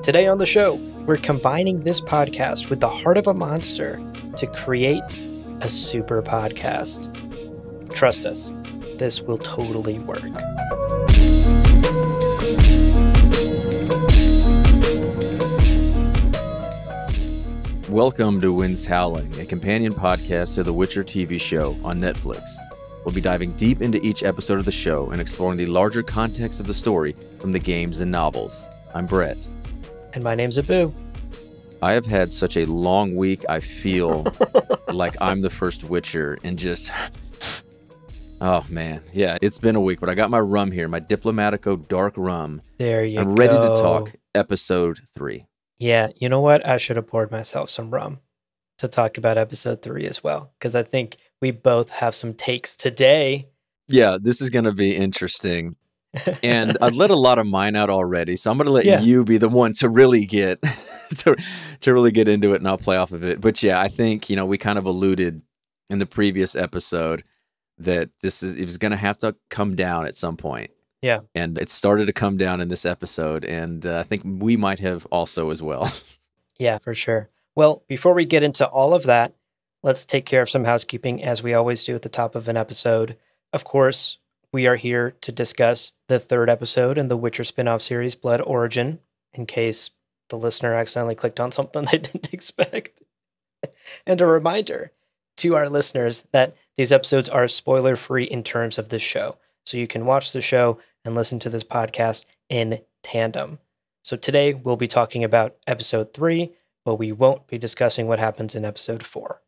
Today on the show, we're combining this podcast with the heart of a monster to create a super podcast. Trust us, this will totally work. Welcome to Winds Howling, a companion podcast to the Witcher TV show on Netflix. We'll be diving deep into each episode of the show and exploring the larger context of the story from the games and novels. I'm Brett. And my name's Abu. I have had such a long week, I feel like I'm the first Witcher and just... Oh, man. Yeah, it's been a week, but I got my rum here, my Diplomatico Dark Rum. There you go. I'm ready to talk episode 3. Yeah, you know what? I should have poured myself some rum to talk about episode 3 as well, because I think we both have some takes today. Yeah, this is going to be interesting. And I've let a lot of mine out already, so I'm going to let you be the one to really get to really get into it, and I'll play off of it. But yeah, I think, we kind of alluded in the previous episode that it was going to have to come down at some point. Yeah. And it started to come down in this episode, and I think we might have also as well. Yeah, for sure. Well, before we get into all of that, let's take care of some housekeeping, as we always do at the top of an episode. Of course, we are here to discuss the third episode in the Witcher spin-off series, Blood Origin, in case the listener accidentally clicked on something they didn't expect. And a reminder to our listeners that these episodes are spoiler-free in terms of this show. So you can watch the show and listen to this podcast in tandem. So today we'll be talking about episode 3, but we won't be discussing what happens in episode 4.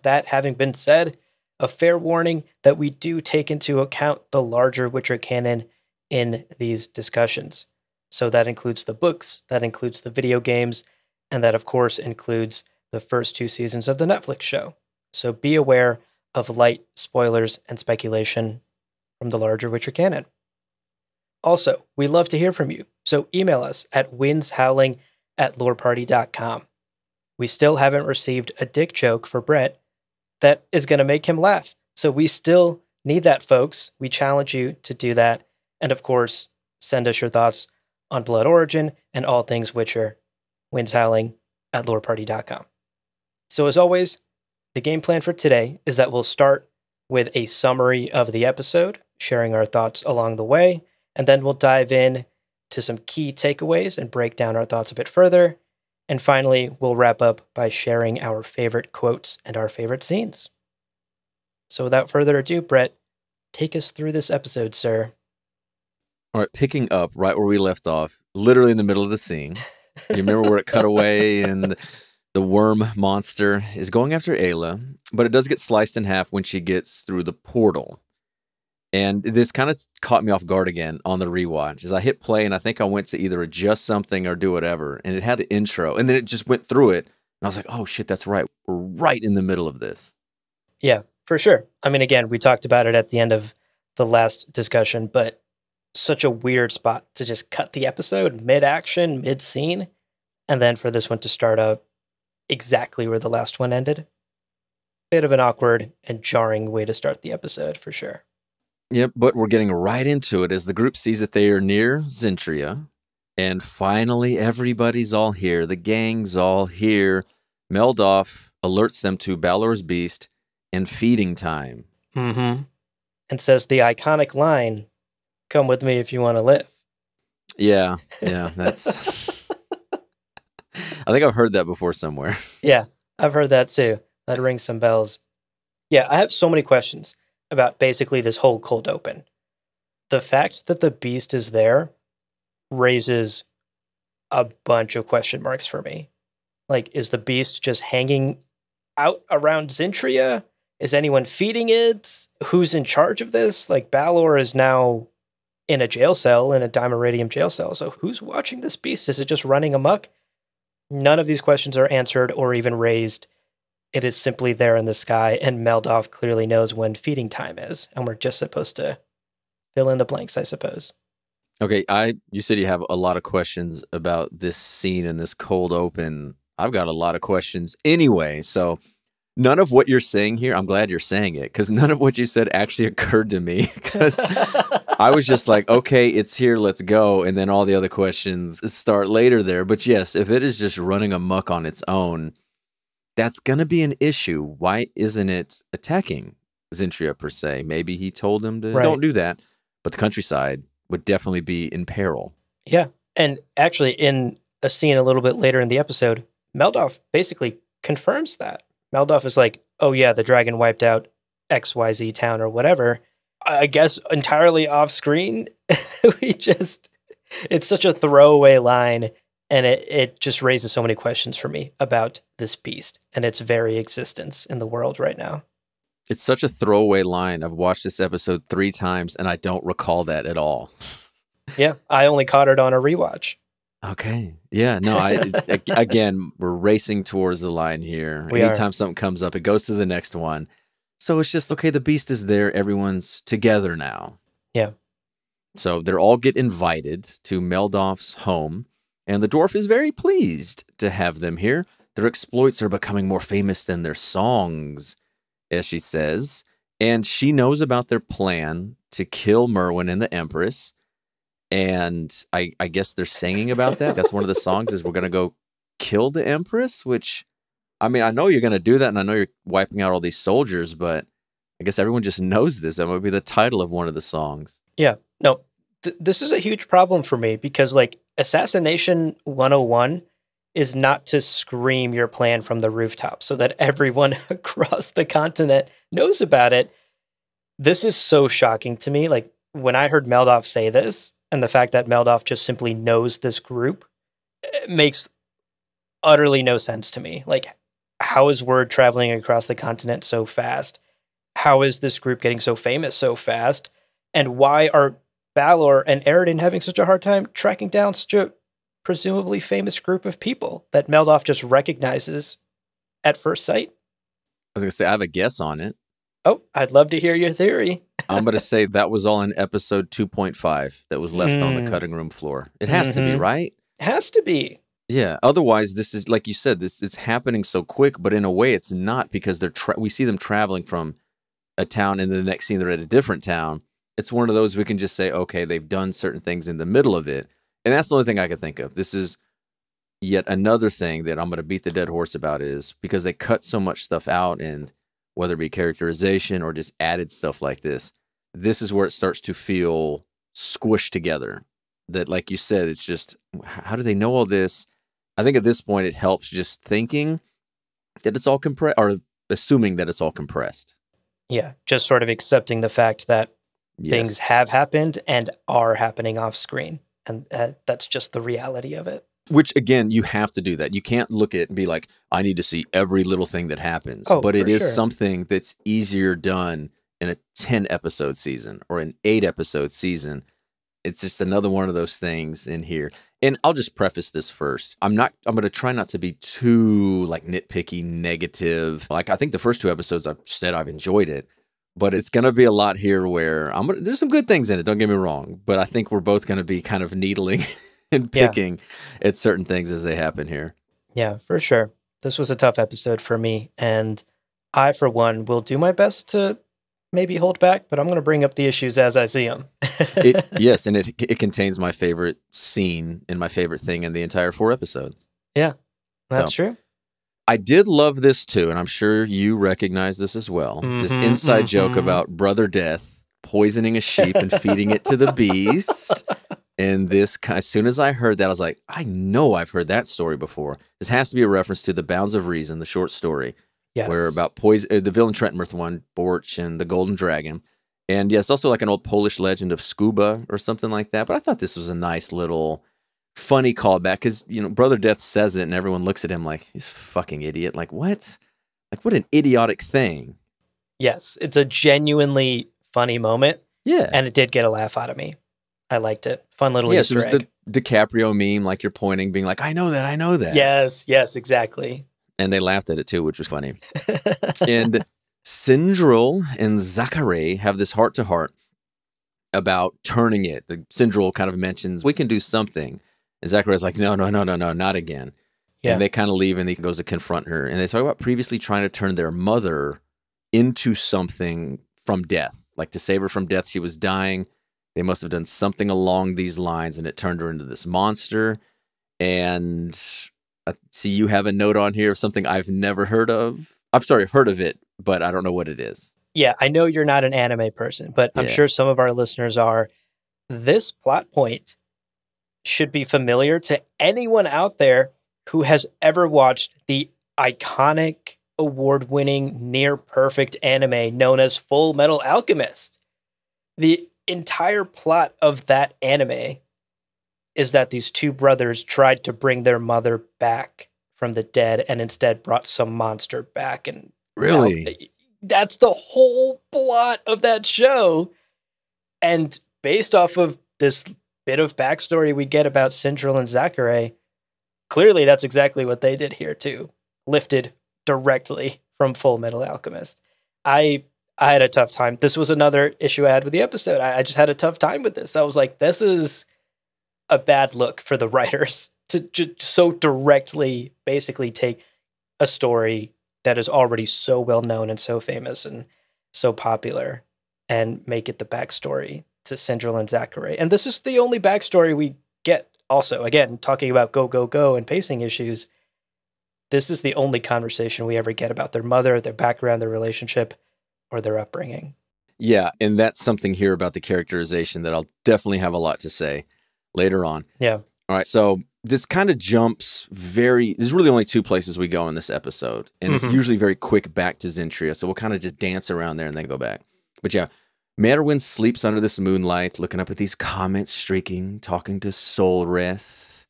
That having been said, a fair warning that we do take into account the larger Witcher canon in these discussions. So that includes the books, that includes the video games, and that of course includes the first 2 seasons of the Netflix show. So be aware of light spoilers and speculation from the larger Witcher canon. Also, we love to hear from you, so email us at windshowling@loreparty.com. We still haven't received a dick joke for Brett that is going to make him laugh, so we still need that, folks. We challenge you to do that, and of course, send us your thoughts on Blood Origin and all things Witcher, windshowling@loreparty.com. So as always, the game plan for today is that we'll start with a summary of the episode, sharing our thoughts along the way, and then we'll dive in to some key takeaways and break down our thoughts a bit further. And finally, we'll wrap up by sharing our favorite quotes and our favorite scenes. So without further ado, Brett, take us through this episode, sir. All right, picking up right where we left off, literally in the middle of the scene. You remember where it cut away and the worm monster is going after Ayla, but it does get sliced in half when she gets through the portal. And this kind of caught me off guard again on the rewatch. As I hit play, and I think I went to either adjust something or do whatever, and it had the intro, and then it just went through it, and I was like, oh shit, that's right. We're right in the middle of this. Yeah, for sure. I mean, again, we talked about it at the end of the last discussion, but such a weird spot to just cut the episode mid-action, mid-scene, and then for this one to start up exactly where the last one ended. Bit of an awkward and jarring way to start the episode, for sure. Yep, but we're getting right into it as the group sees that they are near Zentria, and finally everybody's all here. The gang's all here. Meldoff alerts them to Balor's Beast and feeding time. Mm-hmm. And says the iconic line, "Come with me if you want to live." Yeah, that's... I think I've heard that before somewhere. Yeah, I've heard that too. That rings some bells. Yeah, I have so many questions about basically this whole cold open. The fact that the beast is there raises a bunch of question marks for me. Like, is the beast just hanging out around Zentria? Is anyone feeding it? Who's in charge of this? Like, Balor is now in a jail cell, in a Dimeradium jail cell. So who's watching this beast? Is it just running amok? None of these questions are answered or even raised. It is simply there in the sky, and Meldoff clearly knows when feeding time is, and we're just supposed to fill in the blanks, I suppose. Okay, you said you have a lot of questions about this scene and this cold open. I've got a lot of questions anyway, so none of what you're saying here, I'm glad you're saying it, because none of what you said actually occurred to me, because I was just like, okay, it's here, let's go. And then all the other questions start later there. But yes, if it is just running amok on its own, that's going to be an issue. Why isn't it attacking Zentria per se? Maybe he told him to don't do that. But the countryside would definitely be in peril. Yeah. And actually, in a scene a little bit later in the episode, Meldoff basically confirms that. Meldoff is like, oh yeah, the dragon wiped out XYZ town or whatever. I guess entirely off screen. It's such a throwaway line, and it just raises so many questions for me about this beast and its very existence in the world right now. It's such a throwaway line. I've watched this episode 3 times, and I don't recall that at all. Yeah, I only caught it on a rewatch. Okay. Yeah, no, again, we're racing towards the line here. Anytime something comes up, it goes to the next one. So it's just, okay, the beast is there. Everyone's together now. Yeah. So they all get invited to Meldoff's home, and the dwarf is very pleased to have them here. Their exploits are becoming more famous than their songs, as she says. And she knows about their plan to kill Merwin and the Empress. And I guess they're singing about that. That's one of the songs is we're going to go kill the Empress, which... I mean, I know you're going to do that, and I know you're wiping out all these soldiers, but I guess everyone just knows this. That might be the title of one of the songs. Yeah. No, this is a huge problem for me because, like, Assassination 101 is not to scream your plan from the rooftop so that everyone across the continent knows about it. This is so shocking to me. Like, when I heard Meldoff say this, and the fact that Meldoff just simply knows this group, it makes utterly no sense to me. Like, how is word traveling across the continent so fast? How is this group getting so famous so fast? And why are Balor and Aroden having such a hard time tracking down such a presumably famous group of people that Meldoff just recognizes at first sight? I was going to say, I have a guess on it. Oh, I'd love to hear your theory. I'm going to say that was all in episode 2.5 that was left on the cutting room floor. It has to be, right? It has to be. Yeah. Otherwise, this is, like you said, this is happening so quick, but in a way it's not because we see them traveling from a town and then the next scene they're at a different town. It's one of those we can just say, okay, they've done certain things in the middle of it. And that's the only thing I can think of. This is yet another thing that I'm going to beat the dead horse about is because they cut so much stuff out, and whether it be characterization or just added stuff like this is where it starts to feel squished together. That, like you said, it's just, how do they know all this? I think at this point it helps just thinking that it's all compressed, or assuming that it's all compressed. Yeah, just sort of accepting the fact that things have happened and are happening off screen. And that's just the reality of it. Which, again, you have to do that. You can't look at it and be like, I need to see every little thing that happens. Oh, but it is something that's easier done in a 10-episode season or an 8-episode season. It's just another one of those things in here. And I'll just preface this first. I'm going to try not to be too like nitpicky, negative. Like, I think the first 2 episodes I've said I've enjoyed it, but it's going to be a lot here where there's some good things in it. Don't get me wrong, but I think we're both going to be kind of needling and picking at certain things as they happen here. Yeah, for sure. This was a tough episode for me, and I, for one, will do my best to maybe hold back, but I'm going to bring up the issues as I see them. Yes, and it contains my favorite scene and my favorite thing in the entire 4 episodes. Yeah, that's true. I did love this too, and I'm sure you recognize this as well. This inside joke about Brother Death poisoning a sheep and feeding it to the beast. And this, as soon as I heard that, I was like, I know I've heard that story before. This has to be a reference to The Bounds of Reason, the short story. Yes. Where about the villain Trentmirth one, Borch and the Golden Dragon. And yeah, it's also like an old Polish legend of Scuba or something like that. But I thought this was a nice little funny callback because, you know, Brother Death says it and everyone looks at him like, he's a fucking idiot. Like, what? Like, what an idiotic thing. Yes, it's a genuinely funny moment. Yeah. And it did get a laugh out of me. I liked it. Fun little Easter egg. There's the DiCaprio meme, like you're pointing, being like, I know that, I know that. Yes, exactly. And they laughed at it too, which was funny. And Sindril and Zachary have this heart-to-heart about turning it. The Sindril kind of mentions, we can do something. And Zachary's like, no, not again. Yeah. And they kind of leave and he goes to confront her. And they talk about previously trying to turn their mother into something from death, like to save her from death. She was dying. They must have done something along these lines, and it turned her into this monster. And I see you have a note on here of something I've never heard of. I'm sorry, heard of it, but I don't know what it is. Yeah, I know you're not an anime person, but I'm sure some of our listeners are. This plot point should be familiar to anyone out there who has ever watched the iconic, award-winning, near-perfect anime known as Full Metal Alchemist. The entire plot of that anime is that these two brothers tried to bring their mother back from the dead and instead brought some monster back. And really, that's the whole plot of that show. And based off of this bit of backstory we get about Sindril and Zachary, clearly that's exactly what they did here too. Lifted directly from Full Metal Alchemist. I had a tough time. This was another issue I had with the episode. I just had a tough time with this. I was like, this is a bad look for the writers to just so directly basically take a story that is already so well known and so famous and so popular and make it the backstory to Sindril and Zachary. And this is the only backstory we get. Also, again, talking about go, go, go and pacing issues, this is the only conversation we ever get about their mother, their background, their relationship, or their upbringing. Yeah, and that's something here about the characterization that I'll definitely have a lot to say later on. Yeah. All right, so this kind of jumps there's really only two places we go in this episode, and it's usually very quick back to Zentria, so we'll kind of just dance around there and then go back. But yeah, Merwin sleeps under this moonlight, looking up at these comets streaking, talking to Solreth,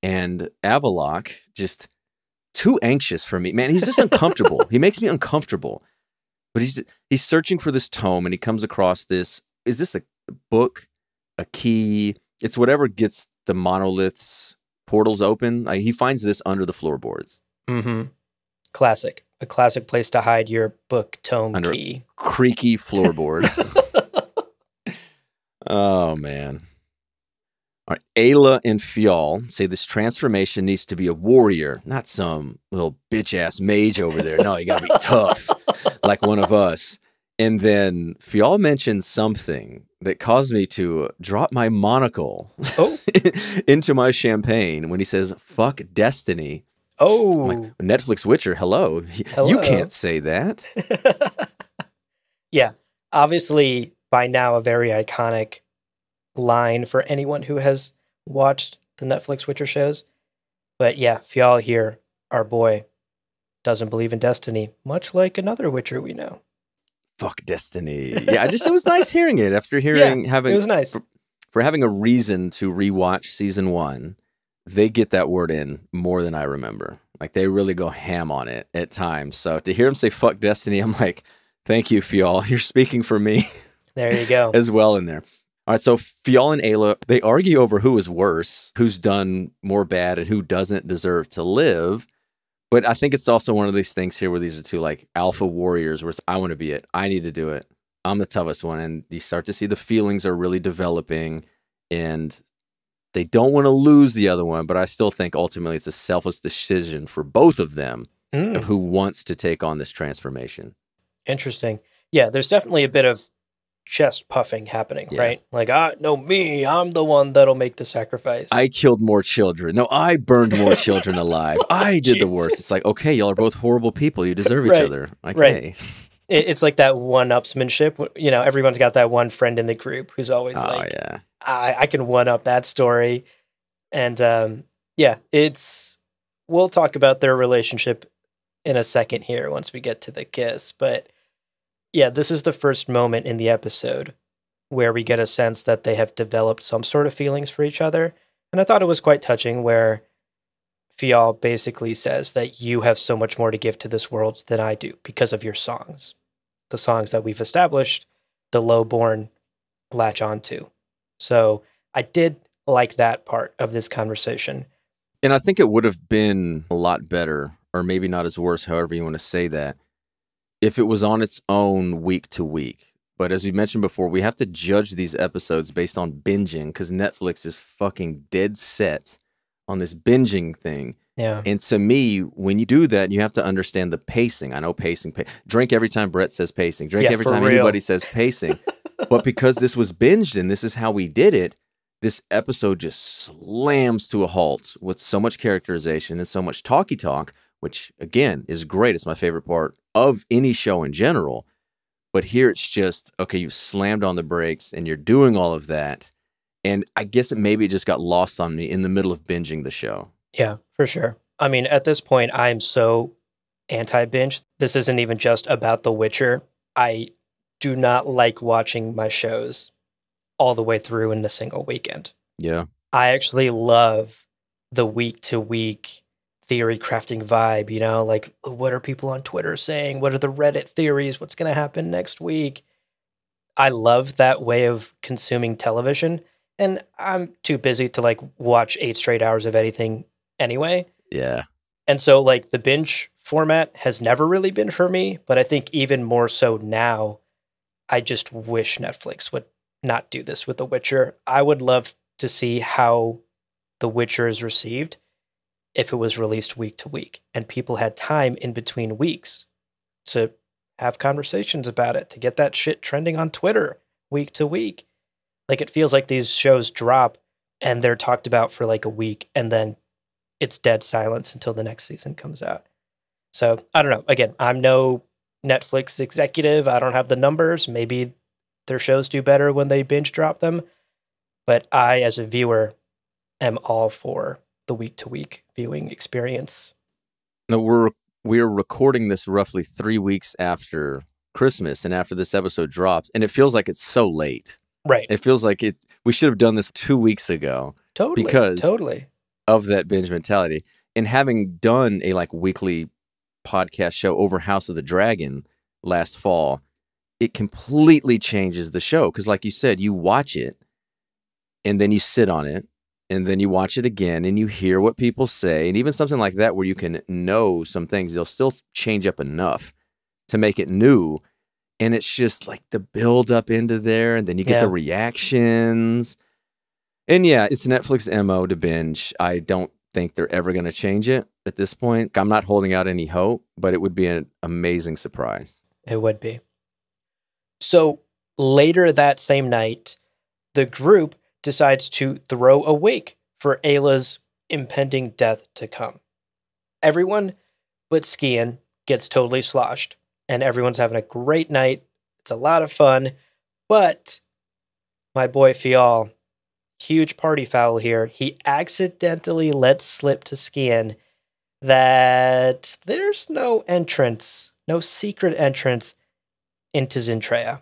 and Avallac'h just too anxious for me. Man, he's just uncomfortable. He makes me uncomfortable. But he's searching for this tome, and he comes across this. Is this a book? A key? It's whatever gets the monolith's portals open. He finds this under the floorboards. Mm-hmm. Classic. A classic place to hide your book tome under key. A creaky floorboard. Oh, man. All right, Ayla and Fjall say this transformation needs to be a warrior, not some little bitch-ass mage over there. No, you gotta be tough, like one of us. And then Fjall mentions something that caused me to drop my monocle into my champagne when he says, fuck destiny. Oh. I'm like, Netflix Witcher, hello. You can't say that. Yeah, obviously, by now, a very iconic line for anyone who has watched the Netflix Witcher shows. But yeah, Fjall here, our boy, doesn't believe in destiny, much like another Witcher we know. Fuck destiny. Yeah, it was nice hearing it after hearing it was nice. For having a reason to rewatch season 1. They get that word in more than I remember. Like, they really go ham on it at times. So to hear him say fuck destiny, I'm like, thank you, Fjall. You're speaking for me. There you go. As well in there. All right, so Fjall and Ayla, they argue over who is worse, who's done more bad, and who doesn't deserve to live. But I think it's also one of these things here where these are two like alpha warriors where it's, I want to be it. I need to do it. I'm the toughest one. And you start to see the feelings are really developing and they don't want to lose the other one. But I still think ultimately it's a selfless decision for both of them of who wants to take on this transformation. Interesting. Yeah, there's definitely a bit of chest puffing happening, right? Like, no, me, I'm the one that'll make the sacrifice. I killed more children. No, I burned more children alive. I did the worst. It's like, okay, y'all are both horrible people. You deserve each other. Like, hey. It's like that one-upsmanship. You know, everyone's got that one friend in the group who's always like, I can one-up that story. And we'll talk about their relationship in a second here once we get to the kiss. But yeah, this is the first moment in the episode where we get a sense that they have developed some sort of feelings for each other. And I thought it was quite touching where Fjall basically says that you have so much more to give to this world than I do because of your songs. The songs that we've established, the lowborn latch onto. So I did like that part of this conversation. And I think it would have been a lot better, or maybe not as worse, however you want to say that, if it was on its own week to week. But as we mentioned before, we have to judge these episodes based on binging because Netflix is fucking dead set on this binging thing. Yeah. And to me, when you do that, you have to understand the pacing. I know pacing. Drink every time Brett says pacing. Drink every time anybody says pacing. But because this was binged and this is how we did it, this episode just slams to a halt with so much characterization and so much talky talk, which again is great. It's my favorite part of any show in general. But here it's just, okay, you slammed on the brakes and you're doing all of that. And I guess maybe it just got lost on me in the middle of binging the show. Yeah, for sure. I mean, at this point, I'm so anti-binge. This isn't even just about The Witcher. I do not like watching my shows all the way through in a single weekend. Yeah. I actually love the week-to-week theory crafting vibe, you know, like what are people on Twitter saying? What are the Reddit theories? What's going to happen next week? I love that way of consuming television, and I'm too busy to like watch 8 straight hours of anything anyway. Yeah. And so like the binge format has never really been for me, but I think even more so now, I just wish Netflix would not do this with The Witcher. I would love to see how The Witcher is received if it was released week to week and people had time in between weeks to have conversations about it, to get that shit trending on Twitter week to week. Like it feels like these shows drop and they're talked about for like a week and then it's dead silence until the next season comes out. So I don't know. Again, I'm no Netflix executive. I don't have the numbers. Maybe their shows do better when they binge drop them. But I, as a viewer, am all for the week-to-week viewing experience. No, we're recording this roughly 3 weeks after Christmas and after this episode drops, and it feels like it's so late. Right. It feels like we should have done this 2 weeks ago. Totally. Because totally. of that binge mentality. And having done a like weekly podcast show over House of the Dragon last fall, it completely changes the show. Because like you said, you watch it and then you sit on it and then you watch it again and you hear what people say. And even something like that where you can know some things, they'll still change up enough to make it new. And it's just like the build up into there and then you get the reactions. And yeah, it's Netflix MO to binge. I don't think they're ever going to change it at this point. I'm not holding out any hope, but it would be an amazing surprise. It would be. So later that same night, the group decides to throw a wake for Ayla's impending death to come. Everyone but Skian gets totally sloshed, and everyone's having a great night. It's a lot of fun, but my boy Fial, huge party foul here. He accidentally lets slip to Skian that there's no entrance, no secret entrance into Zintrea.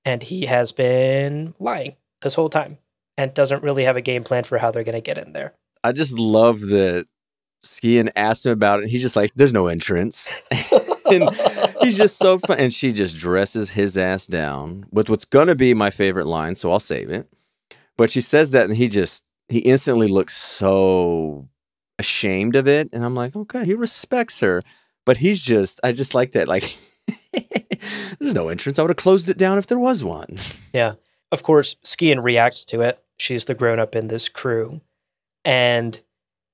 And he has been lying this whole time and doesn't really have a game plan for how they're going to get in there. I just love that Skian asked him about it. And he's just like, there's no entrance. And he's just so fun. And she just dresses his ass down with what's going to be my favorite line. So I'll save it. But she says that and he instantly looks so ashamed of it. And I'm like, okay, he respects her. But I just like that. Like, there's no entrance. I would have closed it down if there was one. Yeah. Of course, Skian reacts to it. She's the grown-up in this crew. And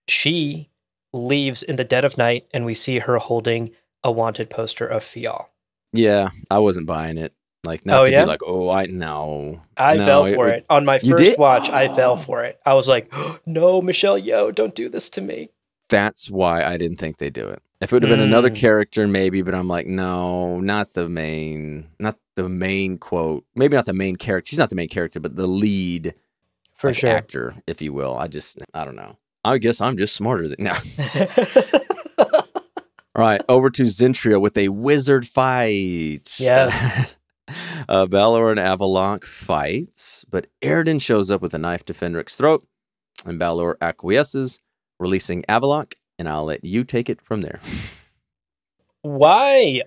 she leaves in the dead of night, and we see her holding a wanted poster of Fial. Yeah, I wasn't buying it. Like, not to be like, oh, I fell for it. On my first watch, I fell for it. I was like, oh, no, Michelle Yeoh, don't do this to me. That's why I didn't think they'd do it. If it would have been another character, maybe, but I'm like, no, not the main quote. Maybe not the main character. She's not the main character, but the lead for sure actor, if you will. I don't know. I guess I'm just smarter than now. All right, over to Zintrea with a wizard fight. Yes. Balor and Avallac'h fights, but Erden shows up with a knife to Fenric's throat, and Balor acquiesces, releasing Avallac'h, and I'll let you take it from there. Why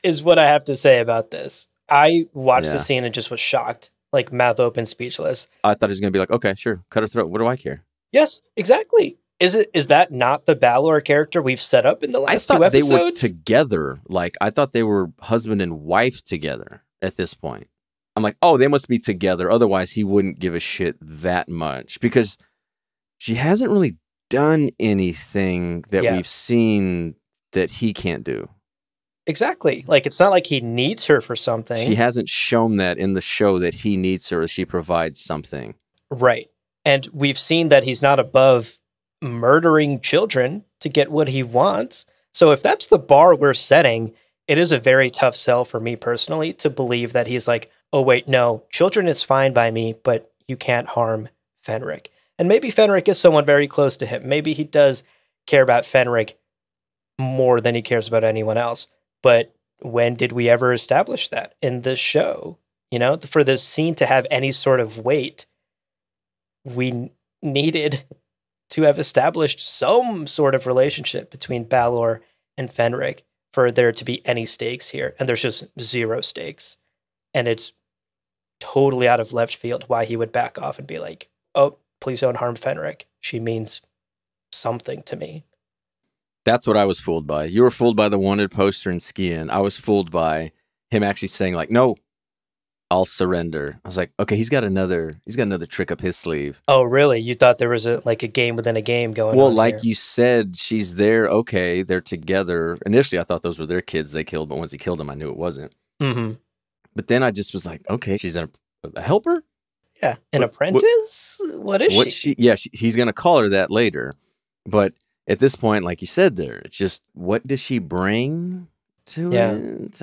is what I have to say about this. I watched the scene and just was shocked, like mouth open, speechless. I thought he was going to be like, okay, sure, cut her throat. What do I care? Yes, exactly. Is that not the Balor character we've set up in the last 2 episodes? I thought they were together. Like, I thought they were husband and wife together at this point. I'm like, oh, they must be together. Otherwise, he wouldn't give a shit that much. Because she hasn't really done anything that we've seen that he can't do. Exactly. Like, it's not like he needs her for something. She hasn't shown that in the show that he needs her or she provides something. Right. And we've seen that he's not above murdering children to get what he wants. So if that's the bar we're setting, it is a very tough sell for me personally to believe that he's like, oh, wait, no, children is fine by me, but you can't harm Fenric. And maybe Fenric is someone very close to him. Maybe he does care about Fenric more than he cares about anyone else. But when did we ever establish that in this show? You know, for this scene to have any sort of weight, we needed to have established some sort of relationship between Balor and Fenric for there to be any stakes here. And there's just zero stakes. And it's totally out of left field why he would back off and be like, oh, please don't harm Fenric. She means something to me. That's what I was fooled by. You were fooled by the wanted poster and skiing. I was fooled by him actually saying like, no, I'll surrender. I was like, okay, he's got another trick up his sleeve. Oh, really? You thought there was a game within a game going on? Well, like here. You said, she's there. Okay, they're together. Initially, I thought those were their kids they killed, but once he killed them, I knew it wasn't. Mm-hmm. But then I just was like, okay, she's a helper? Yeah, an apprentice? What is she? Yeah, he's going to call her that later. But at this point, like you said there, it's just, what does she bring to it?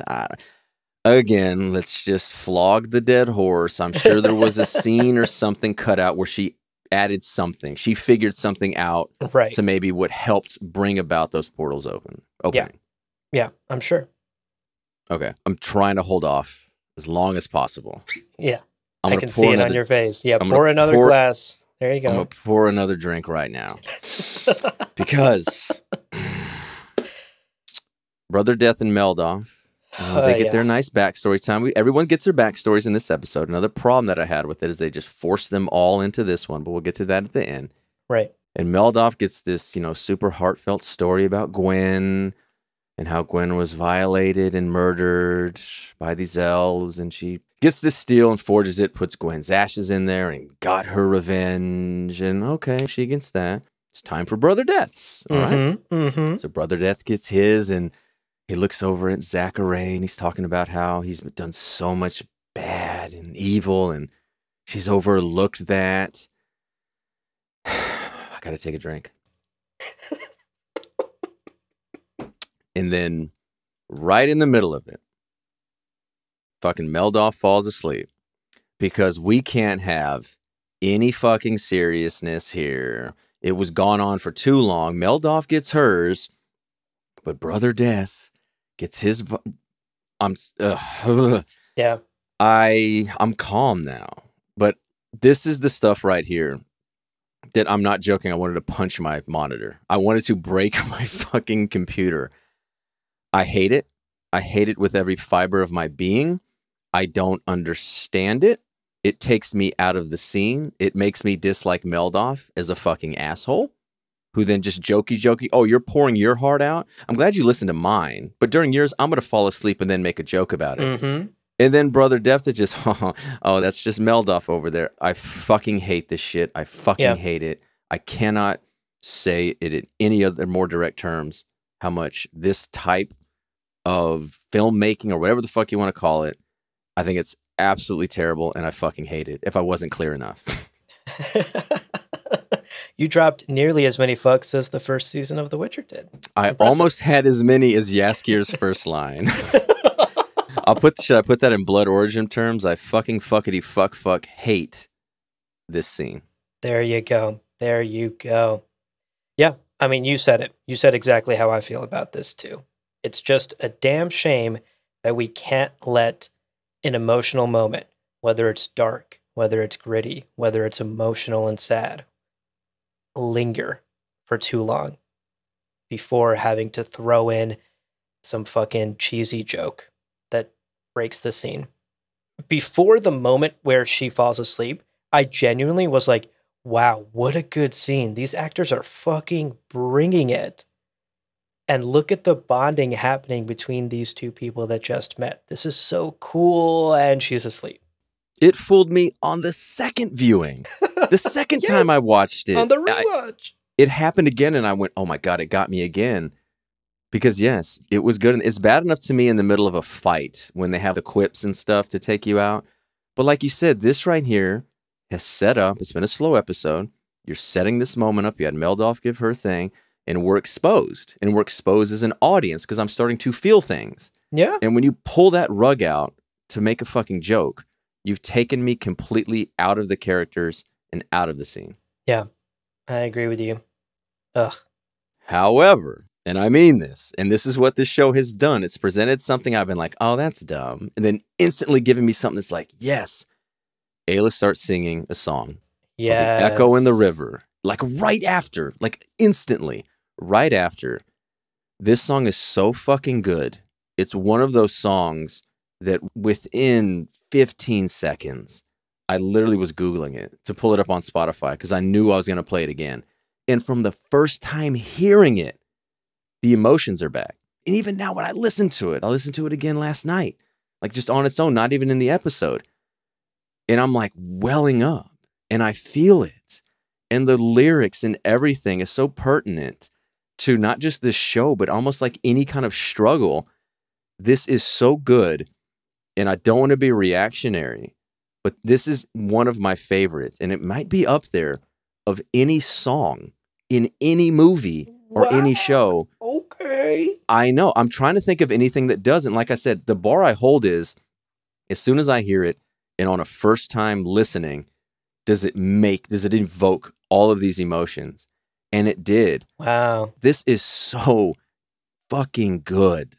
Again, let's just flog the dead horse. I'm sure there was a scene or something cut out where she added something. She figured something out to maybe what helped bring about those portals opening. Yeah, I'm sure. Okay, I'm trying to hold off as long as possible. Yeah, I can see it on your face. Yeah, pour another glass. There you go. I'm going to pour another drink right now. Because Brother Death and Meldoff, they get their nice backstory time. Everyone gets their backstories in this episode. Another problem that I had with it is they just force them all into this one, but we'll get to that at the end. Right. And Meldoff gets this, super heartfelt story about Gwen and how Gwen was violated and murdered by these elves, and she gets this steel and forges it, puts Gwen's ashes in there, and got her revenge. And okay, she gets that. It's time for Brother Death's. All right. Mm-hmm. So Brother Death gets his, and he looks over at Zachary, and he's talking about how he's done so much bad and evil, and she's overlooked that. I gotta take a drink. And then, right in the middle of it, fucking Meldoff falls asleep because we can't have any fucking seriousness here. It was gone on for too long. Meldoff gets hers, but Brother Death gets his. Yeah. I'm calm now, but this is the stuff right here that I'm not joking. I wanted to punch my monitor. I wanted to break my fucking computer. I hate it. I hate it with every fiber of my being. I don't understand it. It takes me out of the scene. It makes me dislike Meldoff as a fucking asshole who then just jokey, oh, you're pouring your heart out? I'm glad you listened to mine, but during yours, I'm going to fall asleep and then make a joke about it. Mm-hmm. And then Brother Death to just, oh, that's just Meldoff over there. I fucking hate this shit. I fucking hate it. I cannot say it in any other more direct terms how much this type of filmmaking or whatever the fuck you want to call it, I think it's absolutely terrible and I fucking hate it if I wasn't clear enough. You dropped nearly as many fucks as the first season of The Witcher did. I almost had as many as Jaskier's first line. Should I put that in blood origin terms? I fucking fuckity fuck hate this scene. There you go. There you go. Yeah, I mean, you said it. You said exactly how I feel about this too. It's just a damn shame that we can't let an emotional moment, whether it's dark, whether it's gritty, whether it's emotional and sad, linger for too long before having to throw in some fucking cheesy joke that breaks the scene. Before the moment where she falls asleep, I genuinely was like, wow, what a good scene. These actors are fucking bringing it. And look at the bonding happening between these two people that just met. This is so cool. And she's asleep. It fooled me on the second viewing. The second time I watched it. On the rewatch. It happened again and I went, oh my God, it got me again. Because yes, it was good. It's bad enough to me in the middle of a fight when they have the quips and stuff to take you out. But like you said, this right here has set up. It's been a slow episode. You're setting this moment up. You had Meldoff give her thing, and we're exposed. And we're exposed as an audience because I'm starting to feel things. Yeah. And when you pull that rug out to make a fucking joke, you've taken me completely out of the characters and out of the scene. Yeah, I agree with you. Ugh. However, and I mean this, and this is what this show has done. It's presented something I've been like, oh, that's dumb. And then instantly giving me something that's like, yes. Ayla starts singing a song. Yeah. Echo in the River. Like right after, like instantly, right after. This song is so fucking good. It's one of those songs that within 15 seconds, I literally was Googling it to pull it up on Spotify because I knew I was going to play it again. And from the first time hearing it, the emotions are back. And even now when I listen to it, I listened to it again last night, like just on its own, not even in the episode. And I'm like welling up and I feel it. And the lyrics and everything is so pertinent to not just this show, but almost like any kind of struggle. This is so good. And I don't want to be reactionary, but this is one of my favorites. And it might be up there of any song in any movie or any show. Okay. I know. I'm trying to think of anything that doesn't. Like I said, the bar I hold is as soon as I hear it and on a first time listening, does it invoke all of these emotions? And it did. Wow. This is so fucking good.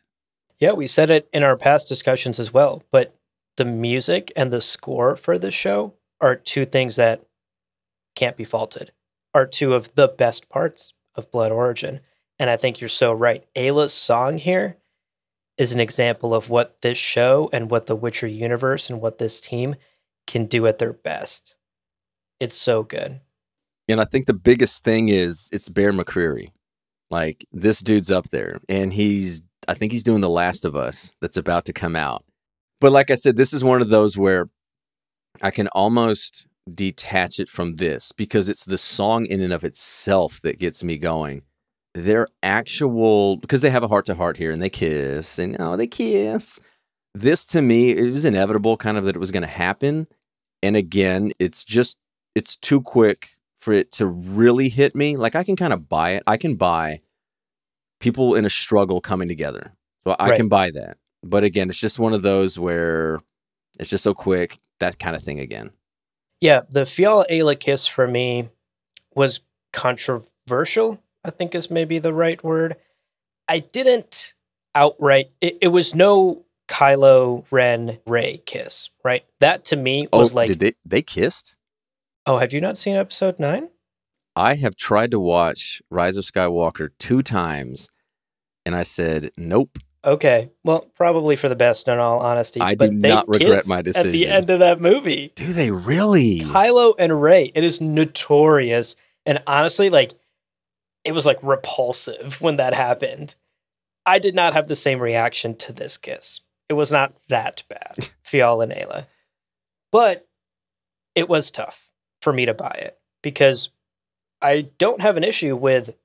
Yeah, we said it in our past discussions as well, but the music and the score for this show are two things that can't be faulted, are two of the best parts of Blood Origin. And I think you're so right. Ayla's song here is an example of what this show and what the Witcher universe and what this team can do at their best. It's so good. And I think the biggest thing is it's Bear McCreary. Like this dude's up there and I think he's doing The Last of Us that's about to come out. But like I said, this is one of those where I can almost detach it from this because it's the song in and of itself that gets me going. Their actual, because they have a heart-to-heart here and they kiss and they kiss. This to me, it was inevitable kind of that it was going to happen. And again, it's too quick for it to really hit me. Like I can kind of buy it. I can buy people in a struggle coming together. So I can buy that. But again, it's just one of those where it's just so quick, that kind of thing again. Yeah, the Fiala Ayla kiss for me was controversial, I think is maybe the right word. I didn't outright, it was no Kylo Ren Rey kiss, right? That to me was did they kissed? Oh, have you not seen episode 9? I have tried to watch Rise of Skywalker 2 times, and I said, nope. Okay, well, probably for the best, in all honesty. I do not regret my decision. At the end of that movie. Do they really? Kylo and Rey, it is notorious. And honestly, it was repulsive when that happened. I did not have the same reaction to this kiss. It was not that bad, Fiala and Ayla. But it was tough for me to buy it because I don't have an issue with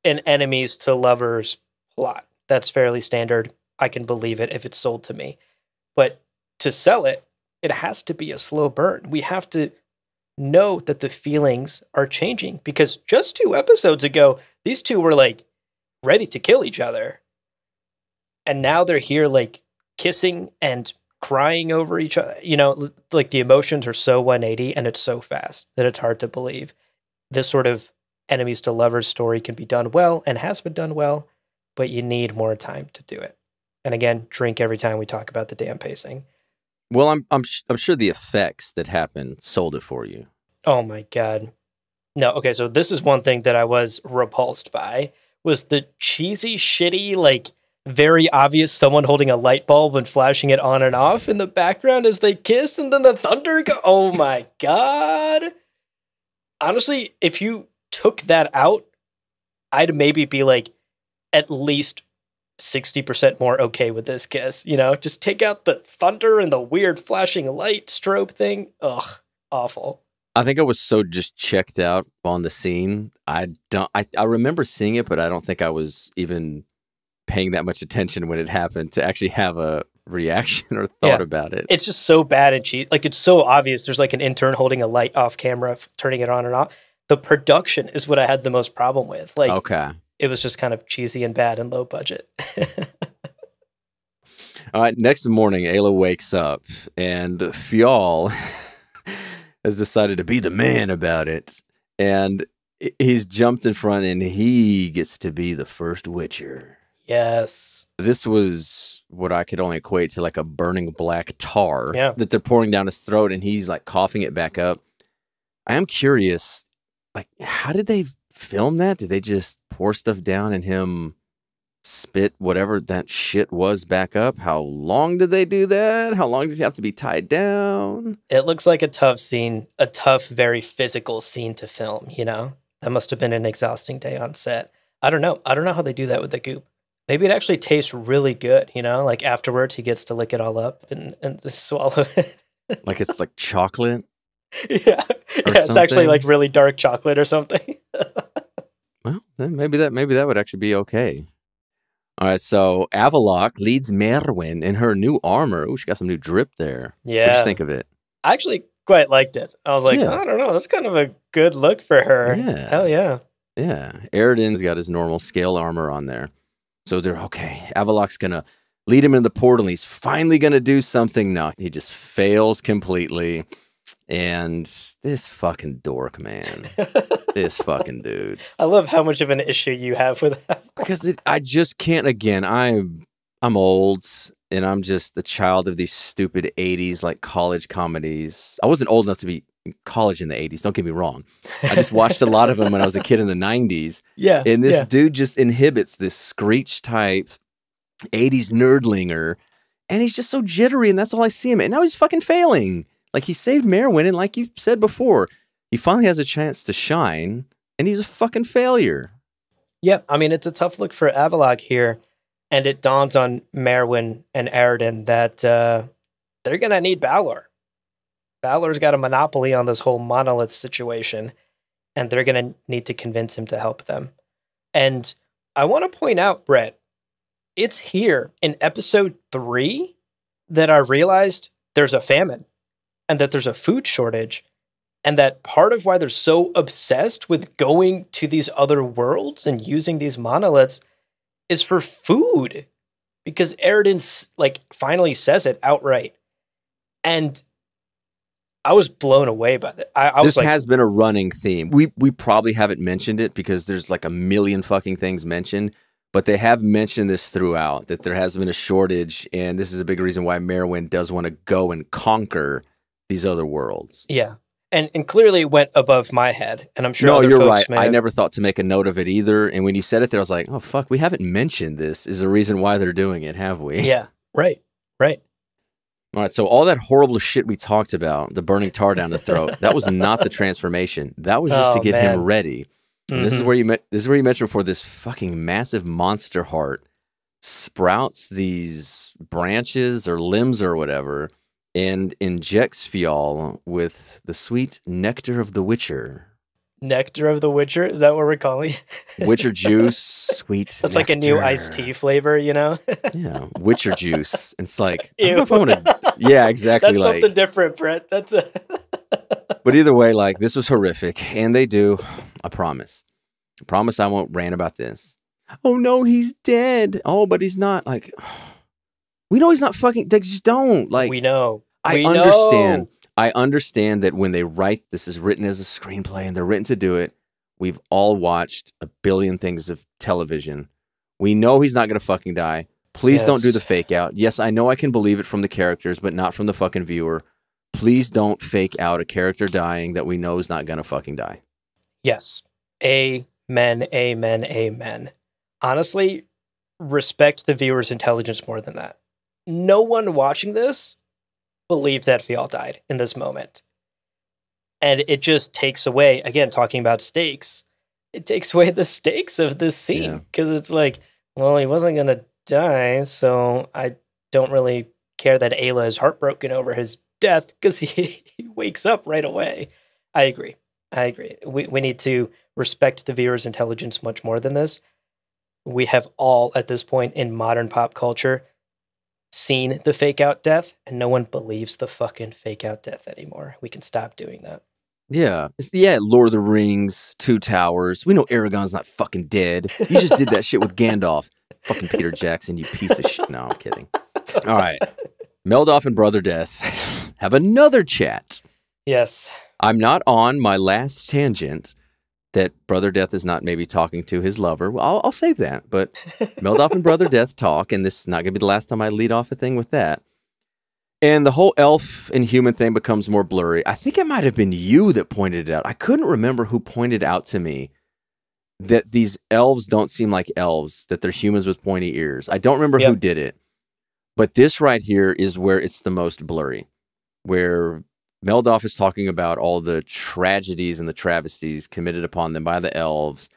an enemies to lovers plot. That's fairly standard. I can believe it if it's sold to me. But to sell it, it has to be a slow burn. We have to know that the feelings are changing because just 2 episodes ago, these two were ready to kill each other. And now they're here kissing and crying over each other. The emotions are so 180 and it's so fast that it's hard to believe. This sort of enemies to lovers story can be done well and has been done well, but you need more time to do it. And again, drink every time we talk about the damn pacing. Well, I'm sure the effects that happened sold it for you. Oh my God. No, okay, so this is one thing that I was repulsed by, was the cheesy, shitty, very obvious someone holding a light bulb and flashing it on and off in the background as they kiss, and then the thunder oh my God. Honestly, if you took that out, I'd maybe be at least 60% more okay with this kiss, just take out the thunder and the weird flashing light strobe thing. Ugh, awful. I think I was so just checked out on the scene. I remember seeing it, but I don't think I was even paying that much attention when it happened to actually have a reaction or thought about it. It's just so bad and cheap. Like, it's so obvious. There's like an intern holding a light off camera, turning it on and off. The production is what I had the most problem with. Like, okay. It was just kind of cheesy and bad and low budget. All right. Next morning, Ayla wakes up and Fiyal has decided to be the man about it. And he's jumped in front and he gets to be the first Witcher. Yes. This was what I could only equate to like a burning black tar that they're pouring down his throat and he's like coughing it back up. I am curious, like, how did they film that? Did they just pour stuff down and him spit whatever that shit was back up? How long did they do that? How long did he have to be tied down? It looks like a tough scene, a tough, very physical scene to film, you know? That must have been an exhausting day on set. I don't know. I don't know how they do that with the goop. Maybe it actually tastes really good, you know? Like afterwards he gets to lick it all up and just swallow it. Like it's like chocolate? Yeah. It's actually like really dark chocolate or something. Well, then maybe that would actually be okay. All right, so Avallac'h leads Merwin in her new armor. Ooh, she got some new drip there. Yeah. What'd you think of it? I actually quite liked it. I was like, I don't know, that's kind of a good look for her. Yeah. Hell yeah. Yeah. Aridin's got his normal scale armor on there. So they're okay. Avallac'h's gonna lead him in the portal. And he's finally gonna do something. No, he just fails completely. And this fucking dork, man. This fucking dude. I love how much of an issue you have with that. Because I just can't, again, I'm old, and I'm just the child of these stupid 80s, like, college comedies. I wasn't old enough to be in college in the 80s, don't get me wrong. I just watched a lot of them when I was a kid in the 90s. Yeah. And this dude just inhibits this Screech-type 80s nerdlinger, and he's just so jittery, and that's all I see him. And now he's fucking failing. Like, he saved Merwin, and like you said before, he finally has a chance to shine, and he's a fucking failure. Yeah, I mean, it's a tough look for Avallac'h here, and it dawns on Merwin and Aridin that they're going to need Balor. Balor's got a monopoly on this whole monolith situation, and they're going to need to convince him to help them. And I want to point out, Brett, it's here in episode 3 that I realized there's a famine and that there's a food shortage. And that part of why they're so obsessed with going to these other worlds and using these monoliths is for food. Because Aridin, like, finally says it outright. And I was blown away by that. This has been a running theme. We probably haven't mentioned it because there's like a million fucking things mentioned. But they have mentioned this throughout, that there has been a shortage. And this is a big reason why Merwin does want to go and conquer these other worlds. Yeah. And clearly it went above my head, and I'm sure. No, you're right. I never thought to make a note of it either. And when you said it there, I was like, "Oh fuck, we haven't mentioned this. Is the reason why they're doing it, have we?" Yeah, right. All right. So all that horrible shit we talked about, the burning tar down the throat, that was not the transformation. That was just to get him ready. And this is where you mentioned before, this fucking massive monster heart sprouts these branches or limbs or whatever, and injects Fiyal with the sweet nectar of the Witcher. Nectar of the Witcher? Is that what we're calling it? Witcher juice, sweet nectar. It's like a new iced tea flavor, you know? Yeah, Witcher juice. It's like, ew. I don't know if I want to... Yeah, exactly. That's something different, Brett. That's a... But either way, like, this was horrific. And they do, I promise. I promise I won't rant about this. Oh no, he's dead. Oh, but he's not. Like... We know he's not fucking. They just don't. Like, we know. I understand. I understand that when they write, this is written as a screenplay and they're written to do it. We've all watched a billion things of television. We know he's not going to fucking die. Please don't do the fake out. Yes, I know I can believe it from the characters, but not from the fucking viewer. Please don't fake out a character dying that we know is not going to fucking die. Yes. Amen, amen, amen. Honestly, respect the viewer's intelligence more than that. No one watching this believed that Fiyal died in this moment. And it just takes away, again, talking about stakes, it takes away the stakes of this scene. Because it's like, well, he wasn't going to die, so I don't really care that Ayla is heartbroken over his death because he wakes up right away. I agree. We need to respect the viewer's intelligence much more than this. we have all at this point in modern pop culture seen the fake out death, and no one believes the fucking fake out death anymore. We can stop doing that. Yeah. Yeah, Lord of the Rings, Two Towers. We know Aragorn's not fucking dead. You just did that shit with Gandalf. Fucking Peter Jackson, you piece of shit. No, I'm kidding. All right. Meldoff and Brother Death have another chat. Yes. I'm not on my last tangent that Brother Death is not maybe talking to his lover. Well, I'll save that. But Meldoff and Brother Death talk, and this is not going to be the last time I lead off a thing with that. And the whole elf and human thing becomes more blurry. I think it might have been you that pointed it out. I couldn't remember who pointed out to me that these elves don't seem like elves, that they're humans with pointy ears. I don't remember who did it. But this right here is where it's the most blurry, where Meldoff is talking about all the tragedies and the travesties committed upon them by the elves.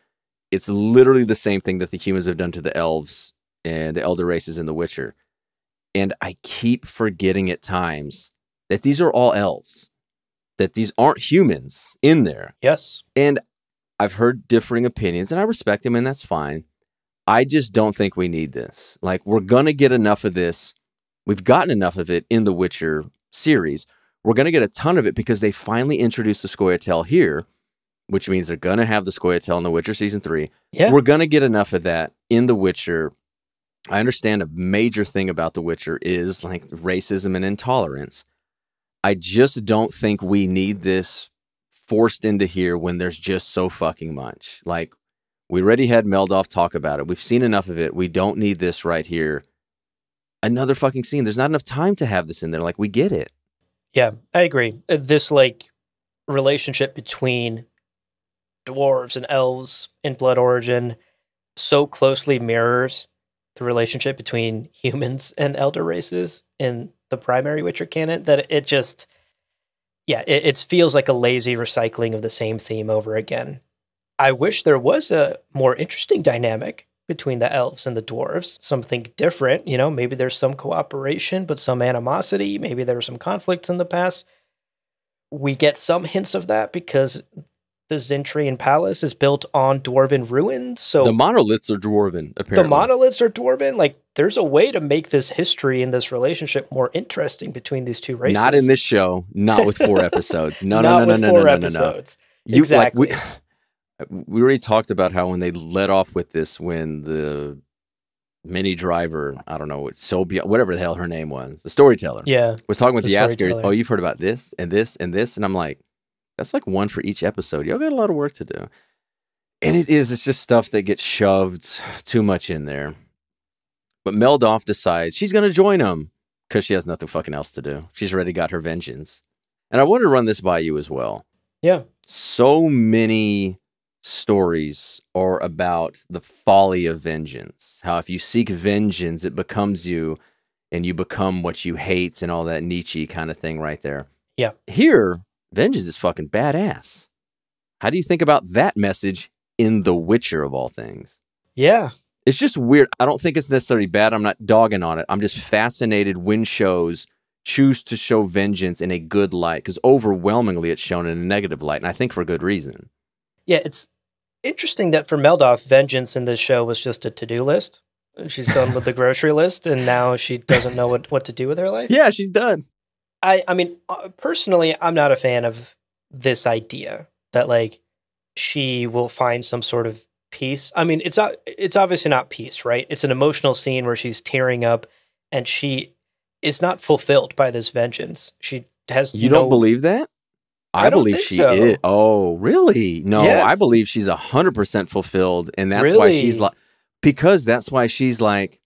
It's literally the same thing that the humans have done to the elves and the elder races in The Witcher. And I keep forgetting at times that these are all elves, that these aren't humans in there. Yes. And I've heard differing opinions, and I respect them, and that's fine. I just don't think we need this. Like, we're going to get enough of this. We've gotten enough of it in the Witcher series. We're going to get a ton of it because they finally introduced the Scoia'tael here, which means they're going to have the Scoia'tael in The Witcher Season 3. Yeah. We're going to get enough of that in The Witcher. I understand a major thing about The Witcher is like racism and intolerance. I just don't think we need this forced into here when there's just so fucking much. Like, we already had Meldoff talk about it. We've seen enough of it. We don't need this right here. Another fucking scene. There's not enough time to have this in there. Like, we get it. Yeah, I agree. This, like, relationship between dwarves and elves in Blood Origin so closely mirrors the relationship between humans and elder races in the primary Witcher canon that it just, it feels like a lazy recycling of the same theme over again. I wish there was a more interesting dynamic between the elves and the dwarves, something different. You know, maybe there's some cooperation, but some animosity. Maybe there was some conflicts in the past. We get some hints of that because the Zentrian Palace is built on dwarven ruins. So the monoliths are dwarven, apparently. The monoliths are dwarven. Like, there's a way to make this history and this relationship more interesting between these two races. Not in this show. Not with 4 episodes. No. Exactly. Like, we already talked about how when they let off with this, when the mini driver, I don't know, whatever the hell her name was, the storyteller, was talking with the Ascaris. Oh, you've heard about this and this and this, and I'm like, that's like one for each episode. Y'all got a lot of work to do, and it's just stuff that gets shoved too much in there. But Meldoff decides she's going to join him because she has nothing fucking else to do. She's already got her vengeance, and I wanted to run this by you as well. Yeah, so many stories are about the folly of vengeance. How if you seek vengeance, it becomes you and you become what you hate and all that Nietzsche kind of thing right there. Yeah. Here, vengeance is fucking badass. How do you think about that message in The Witcher of all things? Yeah. It's just weird. I don't think it's necessarily bad. I'm not dogging on it. I'm just fascinated when shows choose to show vengeance in a good light because overwhelmingly it's shown in a negative light, and I think for good reason. Yeah, it's interesting that for Meldoff, vengeance in this show was just a to-do list. She's done with the grocery list, and now she doesn't know what to do with her life. Yeah, she's done. I mean, personally, I'm not a fan of this idea that, like, she will find some sort of peace. I mean, it's obviously not peace, right? It's an emotional scene where she's tearing up, and she is not fulfilled by this vengeance. She has You don't believe that? I believe she is. Oh, really? No, yeah. I believe she's 100% fulfilled, and that's why she's like, because that's why she's like,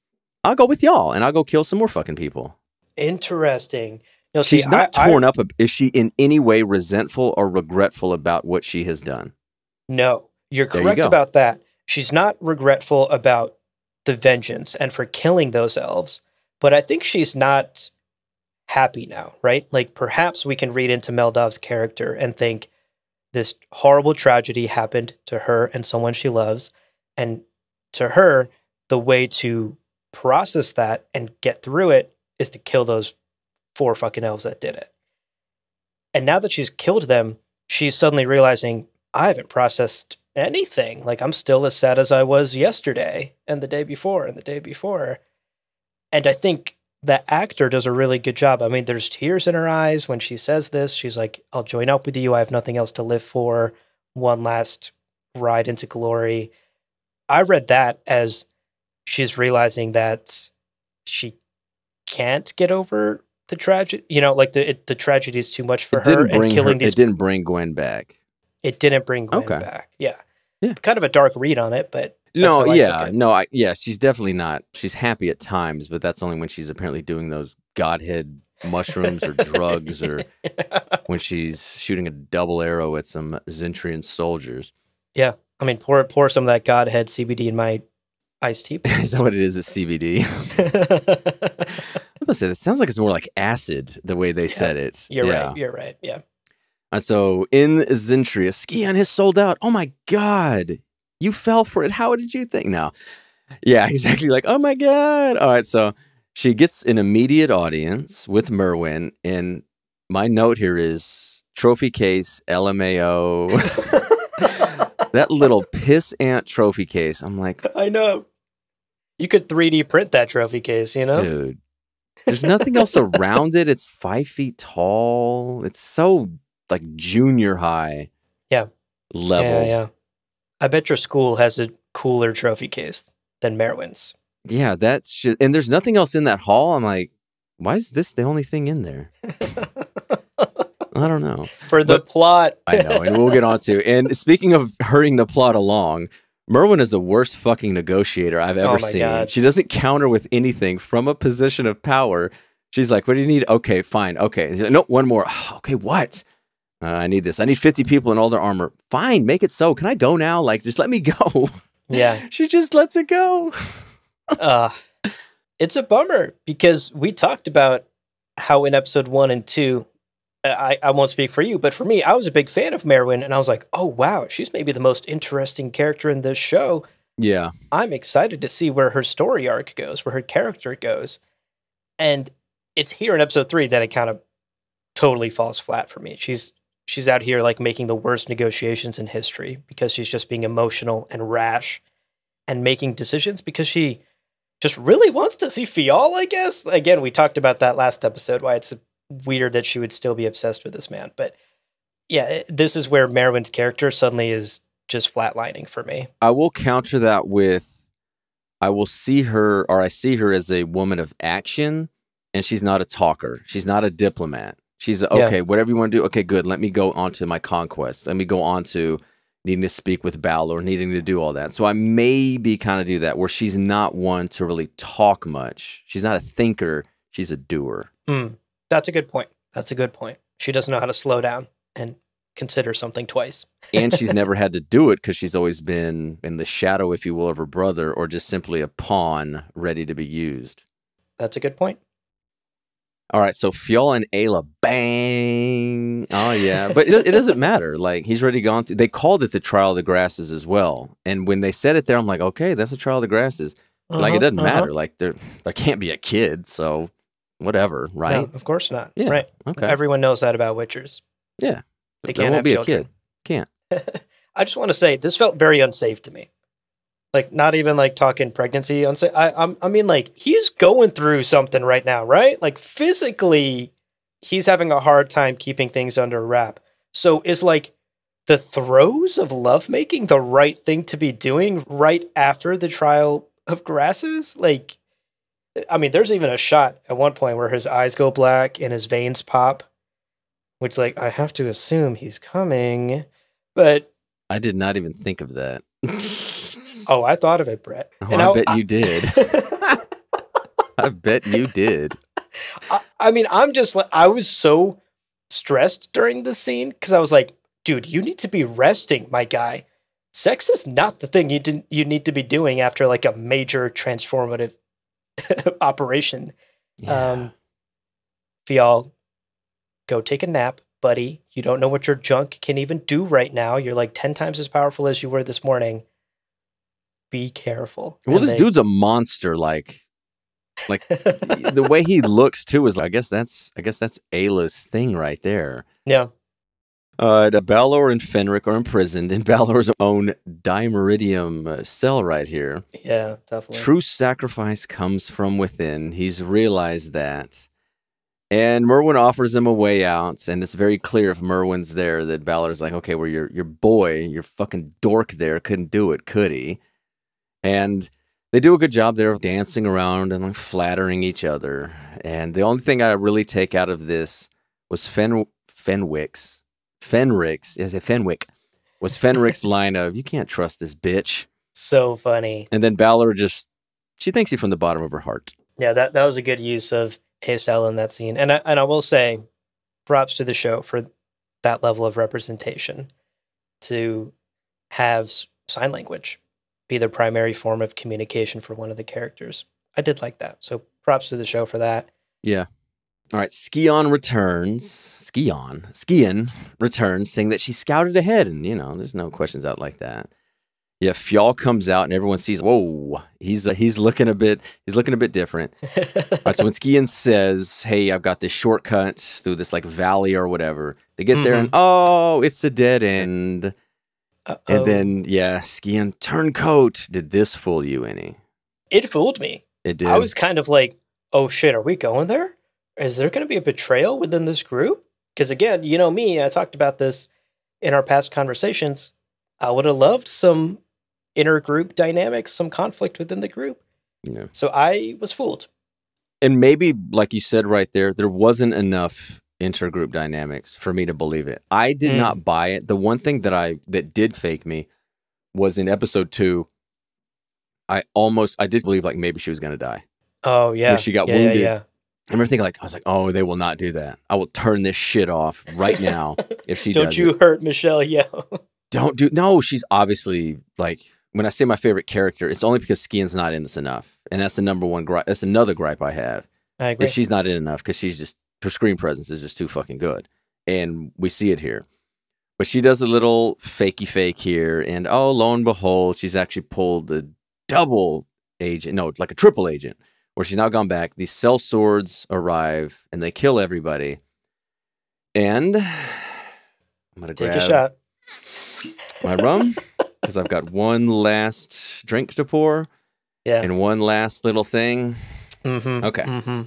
I'll go with y'all, and I'll go kill some more fucking people. Interesting. No, she's not torn up. Is she in any way resentful or regretful about what she has done? No, you're correct about that. She's not regretful about the vengeance and for killing those elves, but I think she's not happy now, right? Like, perhaps we can read into Meldoff's character and think this horrible tragedy happened to her and someone she loves, and to her, the way to process that and get through it is to kill those 4 fucking elves that did it. And now that she's killed them, she's suddenly realizing, I haven't processed anything. Like, I'm still as sad as I was yesterday and the day before and the day before. And I think the actor does a really good job. I mean, there's tears in her eyes when she says this. She's like, I'll join up with you. I have nothing else to live for. One last ride into glory. I read that as she's realizing that she can't get over the tragedy. You know, like the tragedy is too much for her. And killing these. It didn't bring Gwen back. It didn't bring Gwen back. Yeah. Kind of a dark read on it, but she's definitely not. She's happy at times, but that's only when she's apparently doing those godhead mushrooms or drugs, or when she's shooting a double arrow at some Zentrian soldiers. Yeah, I mean, pour some of that godhead CBD in my iced tea. Is that what it is? It's CBD. I'm gonna say that sounds like it's more like acid the way they said it. You're right. Yeah. And so in Zentria, Skion has sold out. Oh my God. You fell for it. How did you think? No. Yeah, exactly. Like, oh my God. All right. So she gets an immediate audience with Merwin. And my note here is trophy case, LMAO. That little piss ant trophy case. I'm like, I know. You could 3D print that trophy case, you know? Dude. There's nothing else around it. It's 5 feet tall. It's so like junior high level. Yeah. I bet your school has a cooler trophy case than Merwin's. Yeah, that's and there's nothing else in that hall. I'm like, why is this the only thing in there? I don't know. For the plot. I know, and we'll get on to. And speaking of hurrying the plot along, Merwin is the worst fucking negotiator I've ever seen. God. She doesn't counter with anything from a position of power. She's like, what do you need? Okay, fine. Okay. Like, no, one more. Okay, what? I need this. I need 50 people in all their armor. Fine, make it so. Can I go now? Like, just let me go. Yeah. She just lets it go. It's a bummer because we talked about how in episode 1 and 2, I won't speak for you, but for me, I was a big fan of Merwin, and I was like, oh, wow, she's maybe the most interesting character in this show. Yeah. I'm excited to see where her story arc goes, where her character goes. And it's here in episode 3 that it kind of totally falls flat for me. She's out here like making the worst negotiations in history because she's just being emotional and rash and making decisions because she just really wants to see Fial, I guess. Again, we talked about that last episode, why it's weird that she would still be obsessed with this man. But yeah, this is where Merwin's character suddenly is just flatlining for me. I will counter that with, I see her as a woman of action, and she's not a talker. She's not a diplomat. She's okay, whatever you want to do. Okay, good. Let me go on to my conquest. Let me go on to needing to speak with Balor, needing to do all that. So I maybe kind of do that where she's not one to really talk much. She's not a thinker. She's a doer. That's a good point. She doesn't know how to slow down and consider something twice. And she's never had to do it because she's always been in the shadow, if you will, of her brother, or just simply a pawn ready to be used. That's a good point. All right, so Fial and Ayla, bang. Oh, yeah. But it doesn't matter. Like, he's already gone through. They called it the Trial of the Grasses as well. And when they said it there, I'm like, okay, that's the Trial of the Grasses. Like, it doesn't matter. Like, there can't be a kid, so whatever, right? No, of course not. Yeah. Right. Okay. Everyone knows that about Witchers. Yeah. They there can't won't be children. A kid. Can't. I just want to say, this felt very unsafe to me. Like, not even like talking pregnancy unsafe. I mean, like, he's going through something right now, right? Like, physically, he's having a hard time keeping things under wrap. So is like the throes of lovemaking the right thing to be doing right after the Trial of Grasses? Like, I mean, there's even a shot at one point where his eyes go black and his veins pop, which, like, I have to assume he's coming, but I did not even think of that. Oh, I thought of it, Brett. Oh, and I bet you did. I bet you did. I mean, I'm just like, I was so stressed during this scene because I was like, dude, you need to be resting, my guy. Sex is not the thing you need to be doing after like a major transformative operation. Yeah. Fial, go take a nap, buddy. You don't know what your junk can even do right now. You're like 10 times as powerful as you were this morning. Be careful. Well, this dude's a monster. Like the way he looks too is, I guess that's Ayla's thing right there. Yeah. Balor and Fenric are imprisoned in Balor's own Dimeridium cell right here. Yeah, definitely. True sacrifice comes from within. He's realized that. And Merwin offers him a way out, and it's very clear if Merwin's there that Balor's like, okay, well, your boy, your fucking dork there couldn't do it, could he? And they do a good job there of dancing around and like flattering each other. And the only thing I really take out of this was Fenric's line of, you can't trust this bitch. So funny. And then Balor she thanks you from the bottom of her heart. Yeah, that was a good use of ASL in that scene. And I will say, props to the show for that level of representation, to have sign language be the primary form of communication for one of the characters. I did like that. So props to the show for that. Yeah. All right, Skion returns, saying that she scouted ahead, and, there's no questions out like that. Yeah, Fjall comes out, and everyone sees, whoa, he's looking a bit different. All right, so when Skion says, hey, I've got this shortcut through this, like, valley or whatever, they get there, and, oh, it's a dead end. Uh-oh. And then, yeah, Skion, turncoat. Did this fool you any? It fooled me. It did. I was kind of like, oh, shit, are we going there? Is there going to be a betrayal within this group? Because again, you know me, I talked about this in our past conversations. I would have loved some intergroup dynamics, some conflict within the group. Yeah. So I was fooled. And maybe, like you said right there wasn't enough intergroup dynamics for me to believe it. I did not buy it. The one thing that did fake me was in episode 2. I did believe like maybe she was going to die. Oh, yeah. When she got wounded. Yeah. I remember thinking I was like, oh, they will not do that. I will turn this shit off right now if she does. Don't you hurt Michelle Yeoh. No, she's obviously like, when I say my favorite character, it's only because Skion's not in this enough. And that's the number one gripe. That's another gripe I have. I agree. And she's not in enough because her screen presence is just too fucking good. And we see it here. But she does a little fakey fake here. And oh, lo and behold, she's actually pulled a double agent. No, like a triple agent. Where she's now gone back. These cell swords arrive and they kill everybody. And I'm going to take a shot. My rum, because I've got one last drink to pour. Yeah. And one last little thing. Mm-hmm. Okay. Mm-hmm.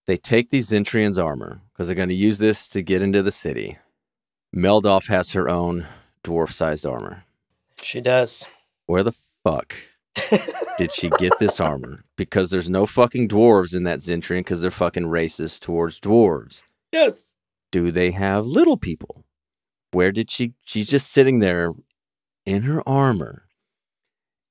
They take the Zentrian's armor because they're going to use this to get into the city. Meldoff has her own dwarf-sized armor. She does. Where the fuck did she get this armor? Because there's no fucking dwarves in that Zentrian because they're fucking racist towards dwarves. Yes. Do they have little people? Where did she's just sitting there in her armor.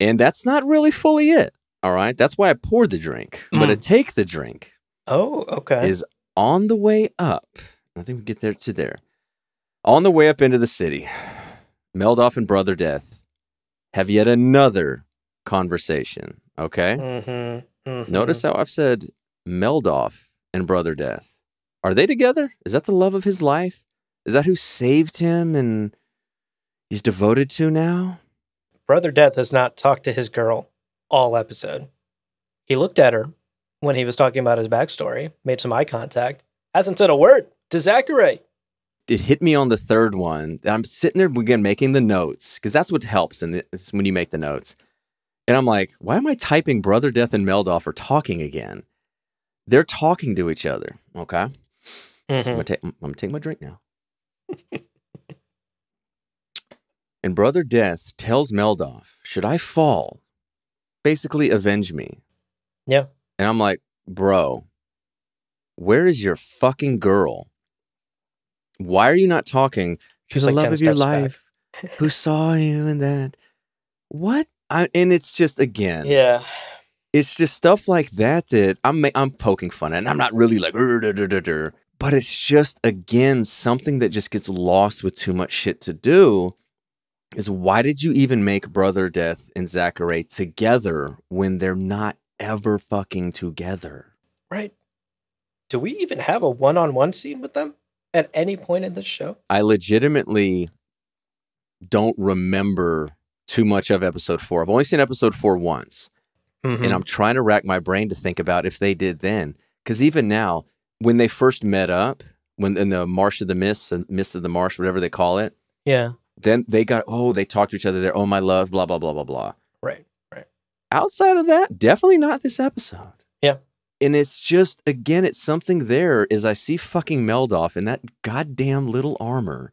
And that's not really fully it. All right. That's why I poured the drink. But to take the drink. Oh, okay. Is on the way up. I think we get there to there. On the way up into the city, Meldoff and Brother Death have yet another conversation. Okay? Mm-hmm. Mm-hmm. Notice how I've said Meldoff and Brother Death. Are they together? Is that the love of his life? Is that who saved him and he's devoted to now? Brother Death has not talked to his girl all episode. He looked at her when he was talking about his backstory, made some eye contact, hasn't said a word to Zachary. It hit me on the third one. I'm sitting there again making the notes because that's what helps when you make the notes. And I'm like, why am I typing Brother Death and Meldoff are talking again? They're talking to each other. Okay. Mm-hmm. So I'm going to take my drink now. And Brother Death tells Meldoff, should I fall? Basically, avenge me. Yeah. And I'm like, bro, where is your fucking girl? Why are you not talking to the love of your life who saw you and that? What? And it's just, again. Yeah. It's just stuff like that I'm poking fun at. And I'm not really like, but it's just, again, something that just gets lost with too much shit to do. Is why did you even make Brother Death and Zachary together when they're not ever fucking together? Right. Do we even have a one-on-one scene with them at any point in this show? I legitimately don't remember too much of episode 4. I've only seen episode 4 once. Mm-hmm. And I'm trying to rack my brain to think about if they did then. Because even now, when they first met up, when in the Marsh of the Mist, Mist of the Marsh, whatever they call it. Yeah. Then they talked to each other there. Oh, my love, blah, blah, blah, blah, blah. Right. Outside of that, definitely not this episode. Yeah. And it's just, again, it's something there is I see fucking Meldoff in that goddamn little armor.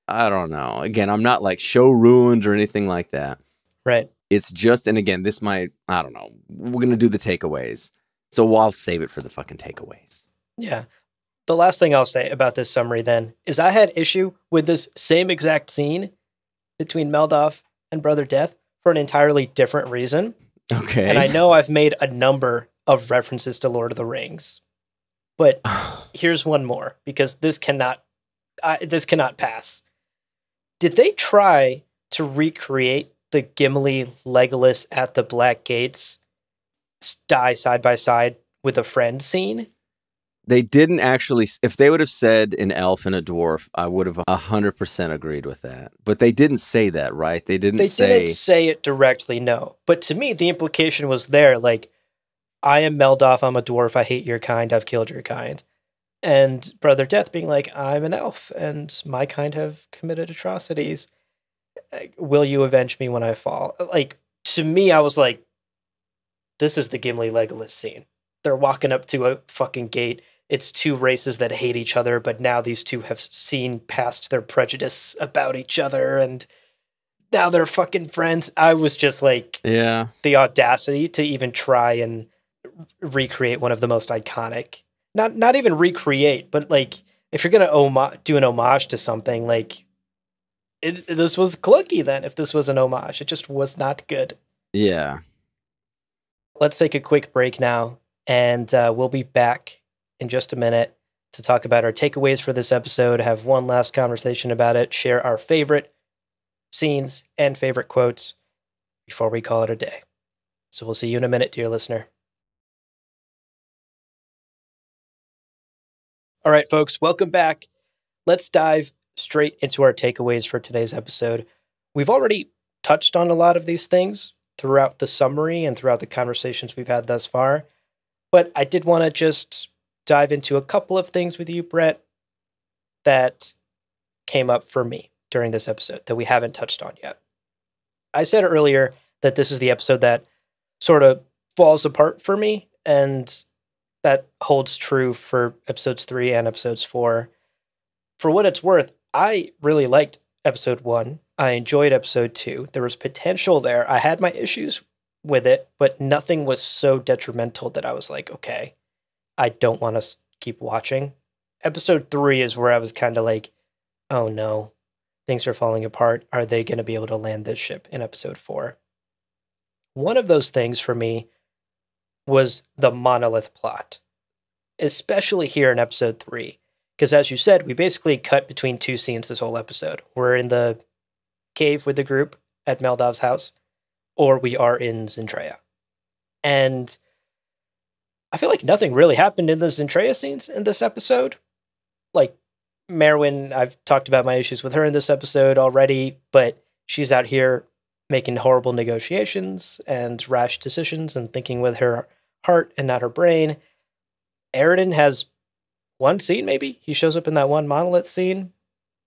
I don't know. Again, I'm not like show ruined or anything like that. Right. It's just, and again, this might, I don't know. We're going to do the takeaways. So I'll save it for the fucking takeaways. Yeah. The last thing I'll say about this summary then is I had issue with this same exact scene between Meldoff and Brother Death for an entirely different reason. Okay. And I know I've made a number of references to Lord of the Rings, but here's one more because this cannot pass. Did they try to recreate the Gimli Legolas at the Black Gates die side by side with a friend scene? They didn't actually, if they would have said an elf and a dwarf, I would have 100% agreed with that. But they didn't say that, right? They didn't say it directly, no. But to me, the implication was there, like, I am Meldoff, I'm a dwarf, I hate your kind, I've killed your kind. And Brother Death being like, I'm an elf, and my kind have committed atrocities. Will you avenge me when I fall? Like, to me, I was like, this is the Gimli Legolas scene. They're walking up to a fucking gate. It's two races that hate each other, but now these two have seen past their prejudice about each other, and now they're fucking friends. I was just like, yeah, the audacity to even try and recreate one of the most iconic, not even recreate, but like, if you're gonna do an homage to something, like, this was clunky then, if this was an homage. It just was not good. Yeah. Let's take a quick break now, and we'll be back in just a minute to talk about our takeaways for this episode, have one last conversation about it, share our favorite scenes and favorite quotes before we call it a day. So we'll see you in a minute, dear listener. All right, folks, welcome back. Let's dive straight into our takeaways for today's episode. We've already touched on a lot of these things throughout the summary and throughout the conversations we've had thus far, but I did want to just dive into a couple of things with you, Brett, that came up for me during this episode that we haven't touched on yet. I said earlier that this is the episode that sort of falls apart for me, and that holds true for episodes 3 and episodes 4. For what it's worth, I really liked episode 1. I enjoyed episode 2. There was potential there. I had my issues with it, but nothing was so detrimental that I was like, okay, I don't want to keep watching. Episode 3 is where I was kind of like, oh no, things are falling apart. Are they going to be able to land this ship in episode 4? One of those things for me was the monolith plot, especially here in episode 3. Because as you said, we basically cut between two scenes this whole episode. We're in the cave with the group at Meldoff's house, or we are in Zentreya. And I feel like nothing really happened in the Zentreya scenes in this episode. Like, Merwin, I've talked about my issues with her in this episode already, but she's out here making horrible negotiations and rash decisions and thinking with her heart and not her brain. Aroden has one scene, maybe. He shows up in that one monolith scene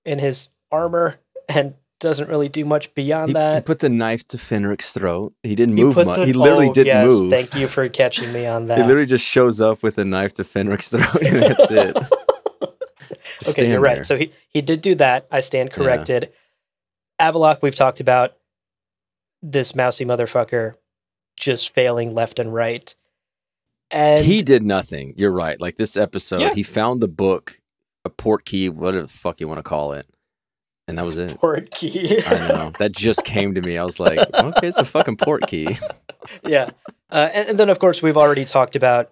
in his armor and doesn't really do much beyond that. He put the knife to Fenric's throat. He didn't move much. He literally didn't move. Thank you for catching me on that. He literally just shows up with a knife to Fenric's throat, and that's it. Okay, you're right. There. So he did do that. I stand corrected. Yeah. Avallac'h, we've talked about this mousy motherfucker just failing left and right. And he did nothing. You're right. Like this episode, he found the book, a port key, whatever the fuck you want to call it. And that was it. Port key. I know. That just came to me. I was like, okay, it's a fucking port key. Yeah. And then, of course, we've already talked about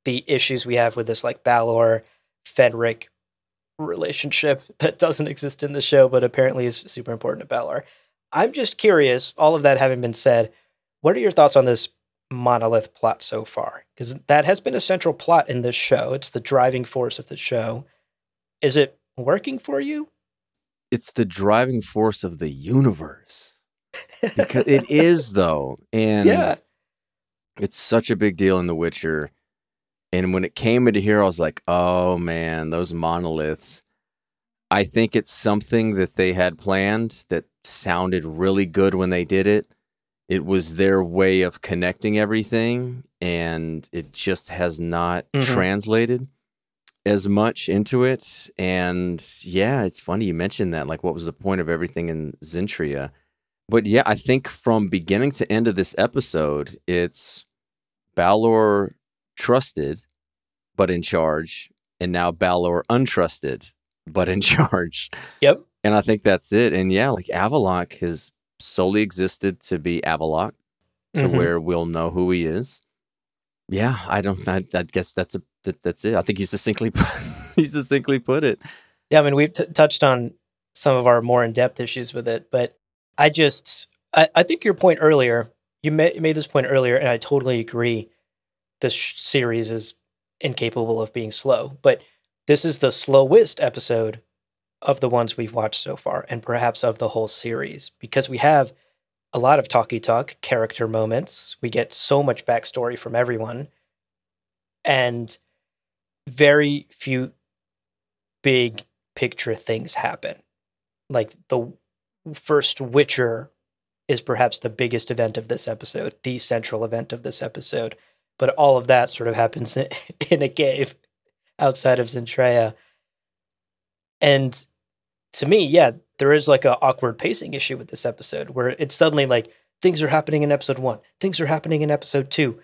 the issues we have with this, like, Balor-Fenric relationship that doesn't exist in the show, but apparently is super important to Balor. I'm just curious, all of that having been said, what are your thoughts on this monolith plot so far? Because that has been a central plot in this show. It's the driving force of the show. Is it working for you? It's the driving force of the universe. Because it is, though. And it's such a big deal in The Witcher. And when it came into here, I was like, oh man, those monoliths. I think it's something that they had planned that sounded really good when they did it. It was their way of connecting everything, and it just has not translated as much into it. And yeah, it's funny you mentioned that. Like, what was the point of everything in Zentria? But yeah, I think from beginning to end of this episode, it's Balor trusted, but in charge, and now Balor untrusted, but in charge. Yep. And I think that's it. And yeah, like Avalok has solely existed to be Avalok, to where we'll know who he is. Yeah, I guess that's it. I think you succinctly put it. Yeah, I mean, we've touched on some of our more in-depth issues with it, but I think your point earlier, you made this point earlier, and I totally agree. This series is incapable of being slow, but this is the slowest episode of the ones we've watched so far, and perhaps of the whole series, because we have a lot of talky talk character moments. We get so much backstory from everyone, and very few big picture things happen. Like the first Witcher is perhaps the biggest event of this episode, the central event of this episode, but all of that sort of happens in a cave outside of Zentria. And to me, yeah, there is like an awkward pacing issue with this episode where it's suddenly like things are happening in episode 1, things are happening in episode 2.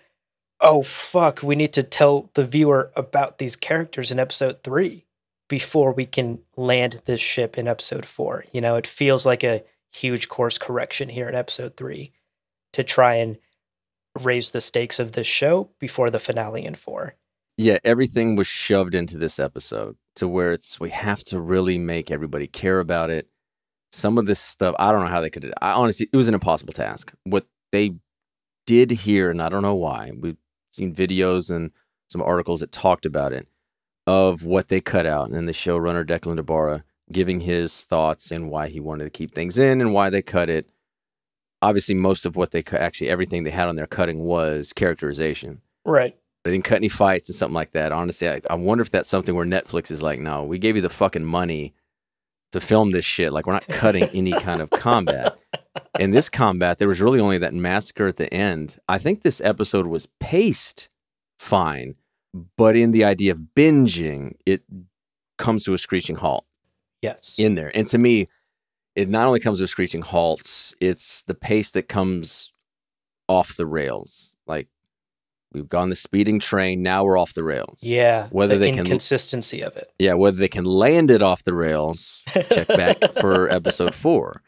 Oh, fuck, we need to tell the viewer about these characters in episode 3 before we can land this ship in episode 4. You know, it feels like a huge course correction here in episode 3 to try and raise the stakes of this show before the finale in 4. Yeah, everything was shoved into this episode to where we have to really make everybody care about it. Some of this stuff, I don't know how they could. Honestly, it was an impossible task. What they did here, and I don't know why. We've seen videos and some articles that talked about it, of what they cut out, and then the showrunner Declan DeBarra giving his thoughts and why he wanted to keep things in and why they cut it. Obviously, most of what they cut, actually everything they had on their cutting was characterization. Right. They didn't cut any fights and something like that. Honestly, I wonder if that's something where Netflix is like, no, we gave you the fucking money to film this shit. Like, we're not cutting any kind of combat. In this combat, there was really only that massacre at the end. I think this episode was paced fine, but in the idea of binging, it comes to a screeching halt. Yes. In there. And to me, it not only comes to a screeching halt, it's the pace that comes off the rails. Like, we've gone the speeding train, now we're off the rails. Yeah, whether the they inconsistency of it. Yeah, whether they can land it off the rails, check back for episode 4.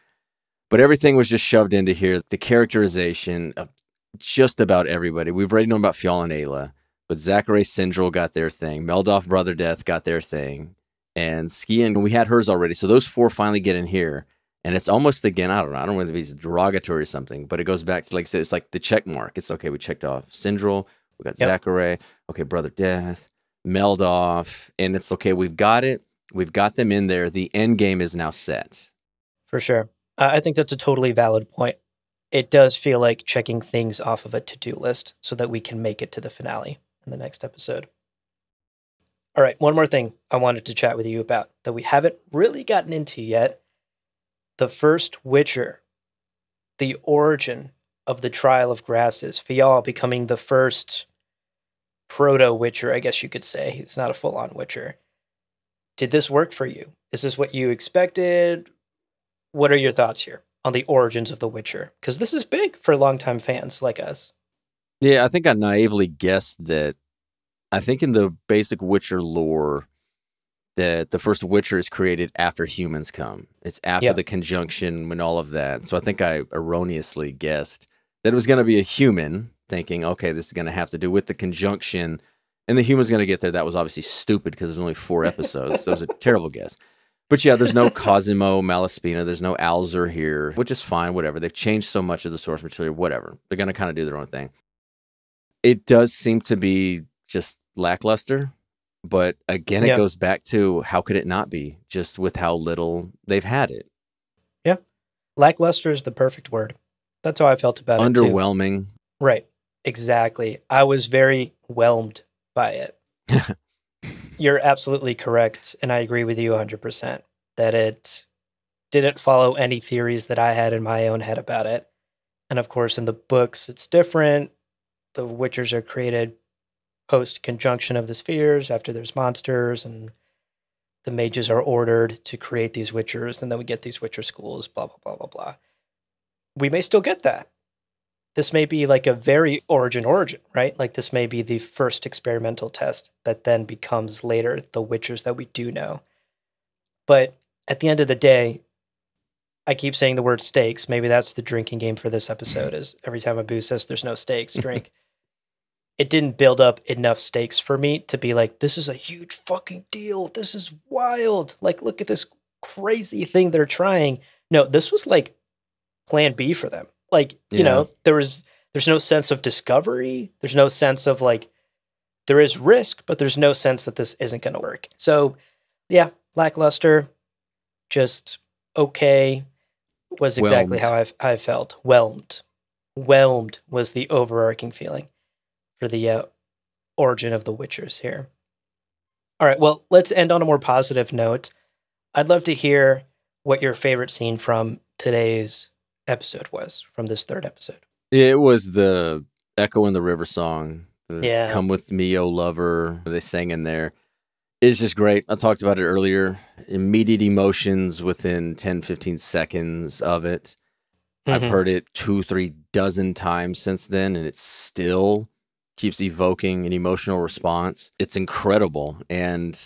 But everything was just shoved into here. The characterization of just about everybody. We've already known about Fionn and Ayla, but Zachary Syndrome got their thing. Meldoff Brother Death got their thing. And Skian, we had hers already. So those 4 finally get in here. And it's almost, again, I don't know if it's derogatory or something, but it goes back to, like I said, it's like the check mark. It's okay, we checked off Syndrome, we got Zachary, okay, Brother Death, Meldoff, and it's okay, we've got it. We've got them in there. The end game is now set. For sure. I think that's a totally valid point. It does feel like checking things off of a to-do list so that we can make it to the finale in the next episode. All right, one more thing I wanted to chat with you about that we haven't really gotten into yet. The first Witcher, the origin of the Trial of Grasses, Fionn becoming the first proto-Witcher, I guess you could say. It's not a full-on Witcher. Did this work for you? Is this what you expected? What are your thoughts here on the origins of The Witcher? Because this is big for longtime fans like us. Yeah, I think I naively guessed that. I think in the basic Witcher lore, that the first Witcher is created after humans come. It's after the conjunction and all of that. So I think I erroneously guessed that it was going to be a human, thinking, okay, this is going to have to do with the conjunction, and the human's going to get there. That was obviously stupid because there's only 4 episodes. So it was a terrible guess. But yeah, there's no Cosimo Malaspina. There's no Alzur here, which is fine, whatever. They've changed so much of the source material, whatever. They're going to kind of do their own thing. It does seem to be just lackluster. But again, it goes back to how could it not be, just with how little they've had it. Yeah. Lackluster is the perfect word. That's how I felt about it. Underwhelming. Right. Exactly. I was very whelmed by it. You're absolutely correct, and I agree with you 100% that it didn't follow any theories that I had in my own head about it. And of course, in the books, it's different. The Witchers are created post conjunction of the spheres after there's monsters, and the mages are ordered to create these Witchers, and then we get these Witcher schools, blah, blah, blah, blah, blah. We may still get that. This may be like a very origin, right? Like this may be the first experimental test that then becomes later the Witchers that we do know. But at the end of the day, I keep saying the word stakes. Maybe that's the drinking game for this episode is every time Abu says there's no stakes, drink. It didn't build up enough stakes for me to be like, this is a huge fucking deal. This is wild. Like, look at this crazy thing they're trying. No, this was like plan B for them. Like, you know, there's no sense of discovery. There's no sense of like, there is risk, but there's no sense that this isn't going to work. So yeah, lackluster, just okay, was exactly how I felt. Whelmed was the overarching feeling for the origin of the Witchers here. All right, well, let's end on a more positive note. I'd love to hear what your favorite scene from today's episode was, from this third episode. It was the Echo in the River song. Come with me, oh lover. They sang in there. It's just great. I talked about it earlier. Immediate emotions within 10, 15 seconds of it. Mm-hmm. I've heard it 2-3 dozen times since then, and it still keeps evoking an emotional response. It's incredible. And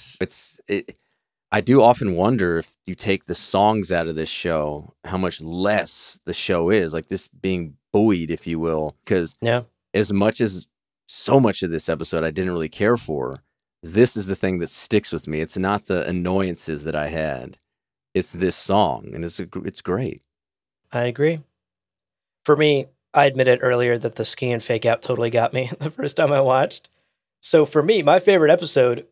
I do often wonder if you take the songs out of this show, how much less the show is, like this being buoyed, if you will. Because as much as so much of this episode I didn't really care for, this is the thing that sticks with me. It's not the annoyances that I had. It's this song, and it's great. I agree. For me, I admitted earlier that the ski and fake out totally got me the first time I watched. So for me, my favorite episode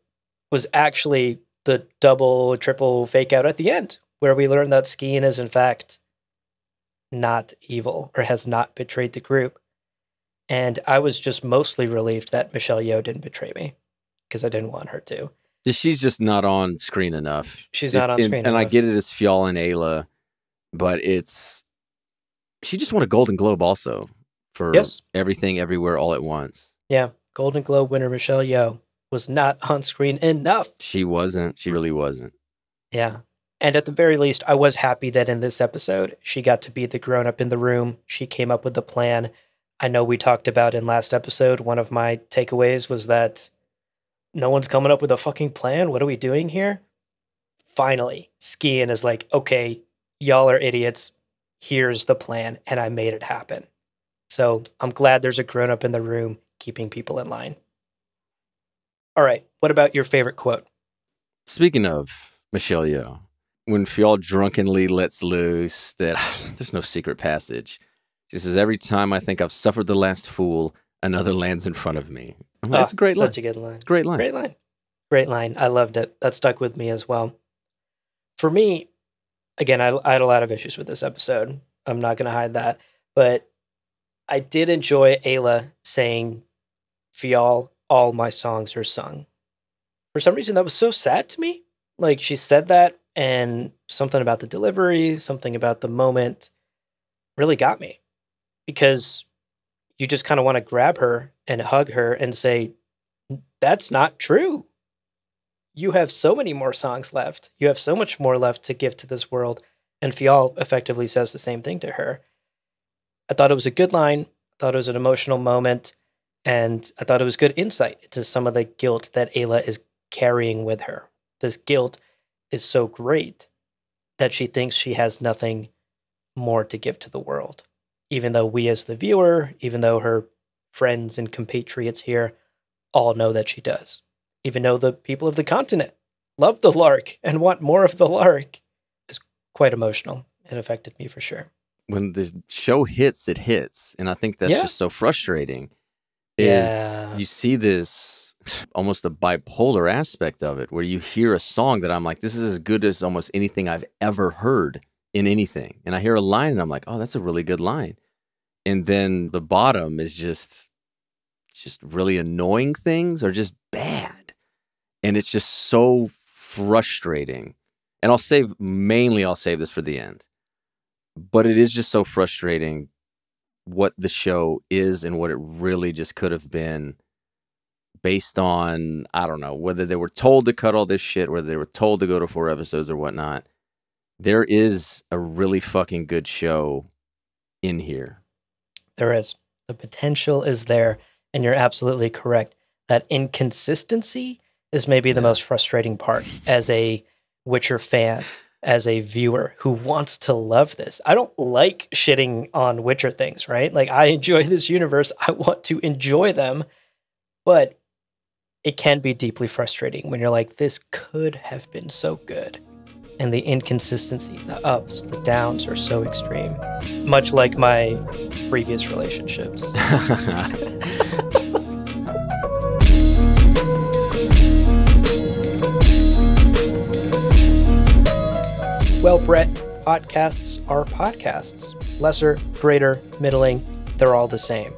was actually the double, triple fake out at the end, where we learn that Skian is in fact not evil or has not betrayed the group. And I was just mostly relieved that Michelle Yeoh didn't betray me because I didn't want her to. She's just not on screen enough. She's not on screen enough. And I get it as Fionn and Ayla, but she just won a Golden Globe also for Everything Everywhere All at Once. Yeah, Golden Globe winner Michelle Yeoh was not on screen enough. She wasn't. She really wasn't. Yeah. And at the very least, I was happy that in this episode, she got to be the grown-up in the room. She came up with the plan. I know we talked about in last episode, one of my takeaways was that no one's coming up with a fucking plan. What are we doing here? Finally, Skian is like, okay, y'all are idiots. Here's the plan. And I made it happen. So I'm glad there's a grown-up in the room keeping people in line. All right. What about your favorite quote? Speaking of Michelle Yeoh, when Fionn drunkenly lets loose that there's no secret passage, she says, every time I think I've suffered the last fool, another lands in front of me. That's a great line. Such a good line. Great line. Great line. Great line. I loved it. That stuck with me as well. For me, again, I had a lot of issues with this episode. I'm not going to hide that. But I did enjoy Ayla saying, Fionn, all my songs are sung. For some reason, that was so sad to me. Like, she said that, and something about the delivery, something about the moment really got me. Because you just kind of want to grab her and hug her and say, that's not true. You have so many more songs left. You have so much more left to give to this world. And Fionn effectively says the same thing to her. I thought it was a good line. I thought it was an emotional moment. And I thought it was good insight into some of the guilt that Ayla is carrying with her. This guilt is so great that she thinks she has nothing more to give to the world. Even though we as the viewer, even though her friends and compatriots here all know that she does. Even though the people of the continent love the Lark and want more of the Lark. It's quite emotional. It affected me for sure. When the show hits, it hits. And I think that's just so frustrating. You see this almost a bipolar aspect of it where you hear a song that I'm like, this is as good as almost anything I've ever heard in anything. And I hear a line and I'm like, oh, that's a really good line. And then the bottom is just just really annoying things are just bad. And it's just so frustrating. And I'll save this for the end. But it is just so frustrating what the show is and what it really just could have been based on, I don't know, whether they were told to cut all this shit, whether they were told to go to 4 episodes or whatnot. There is a really fucking good show in here. There is. The potential is there, and you're absolutely correct. That inconsistency is maybe the most frustrating part as a Witcher fan, as a viewer who wants to love this. I don't like shitting on Witcher things, right? Like, I enjoy this universe. I want to enjoy them, but it can be deeply frustrating when you're like, this could have been so good. And the inconsistency, the ups, the downs are so extreme, much like my previous relationships. Well, Brett, podcasts are podcasts. Lesser, greater, middling, they're all the same.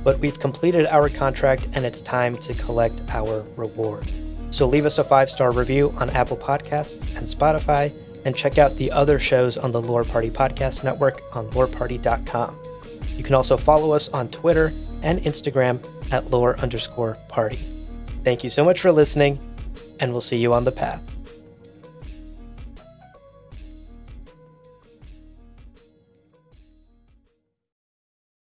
But we've completed our contract and it's time to collect our reward. So leave us a 5-star review on Apple Podcasts and Spotify, and check out the other shows on the Lore Party Podcast Network on loreparty.com. You can also follow us on Twitter and Instagram at lore_party. Thank you so much for listening, and we'll see you on the path.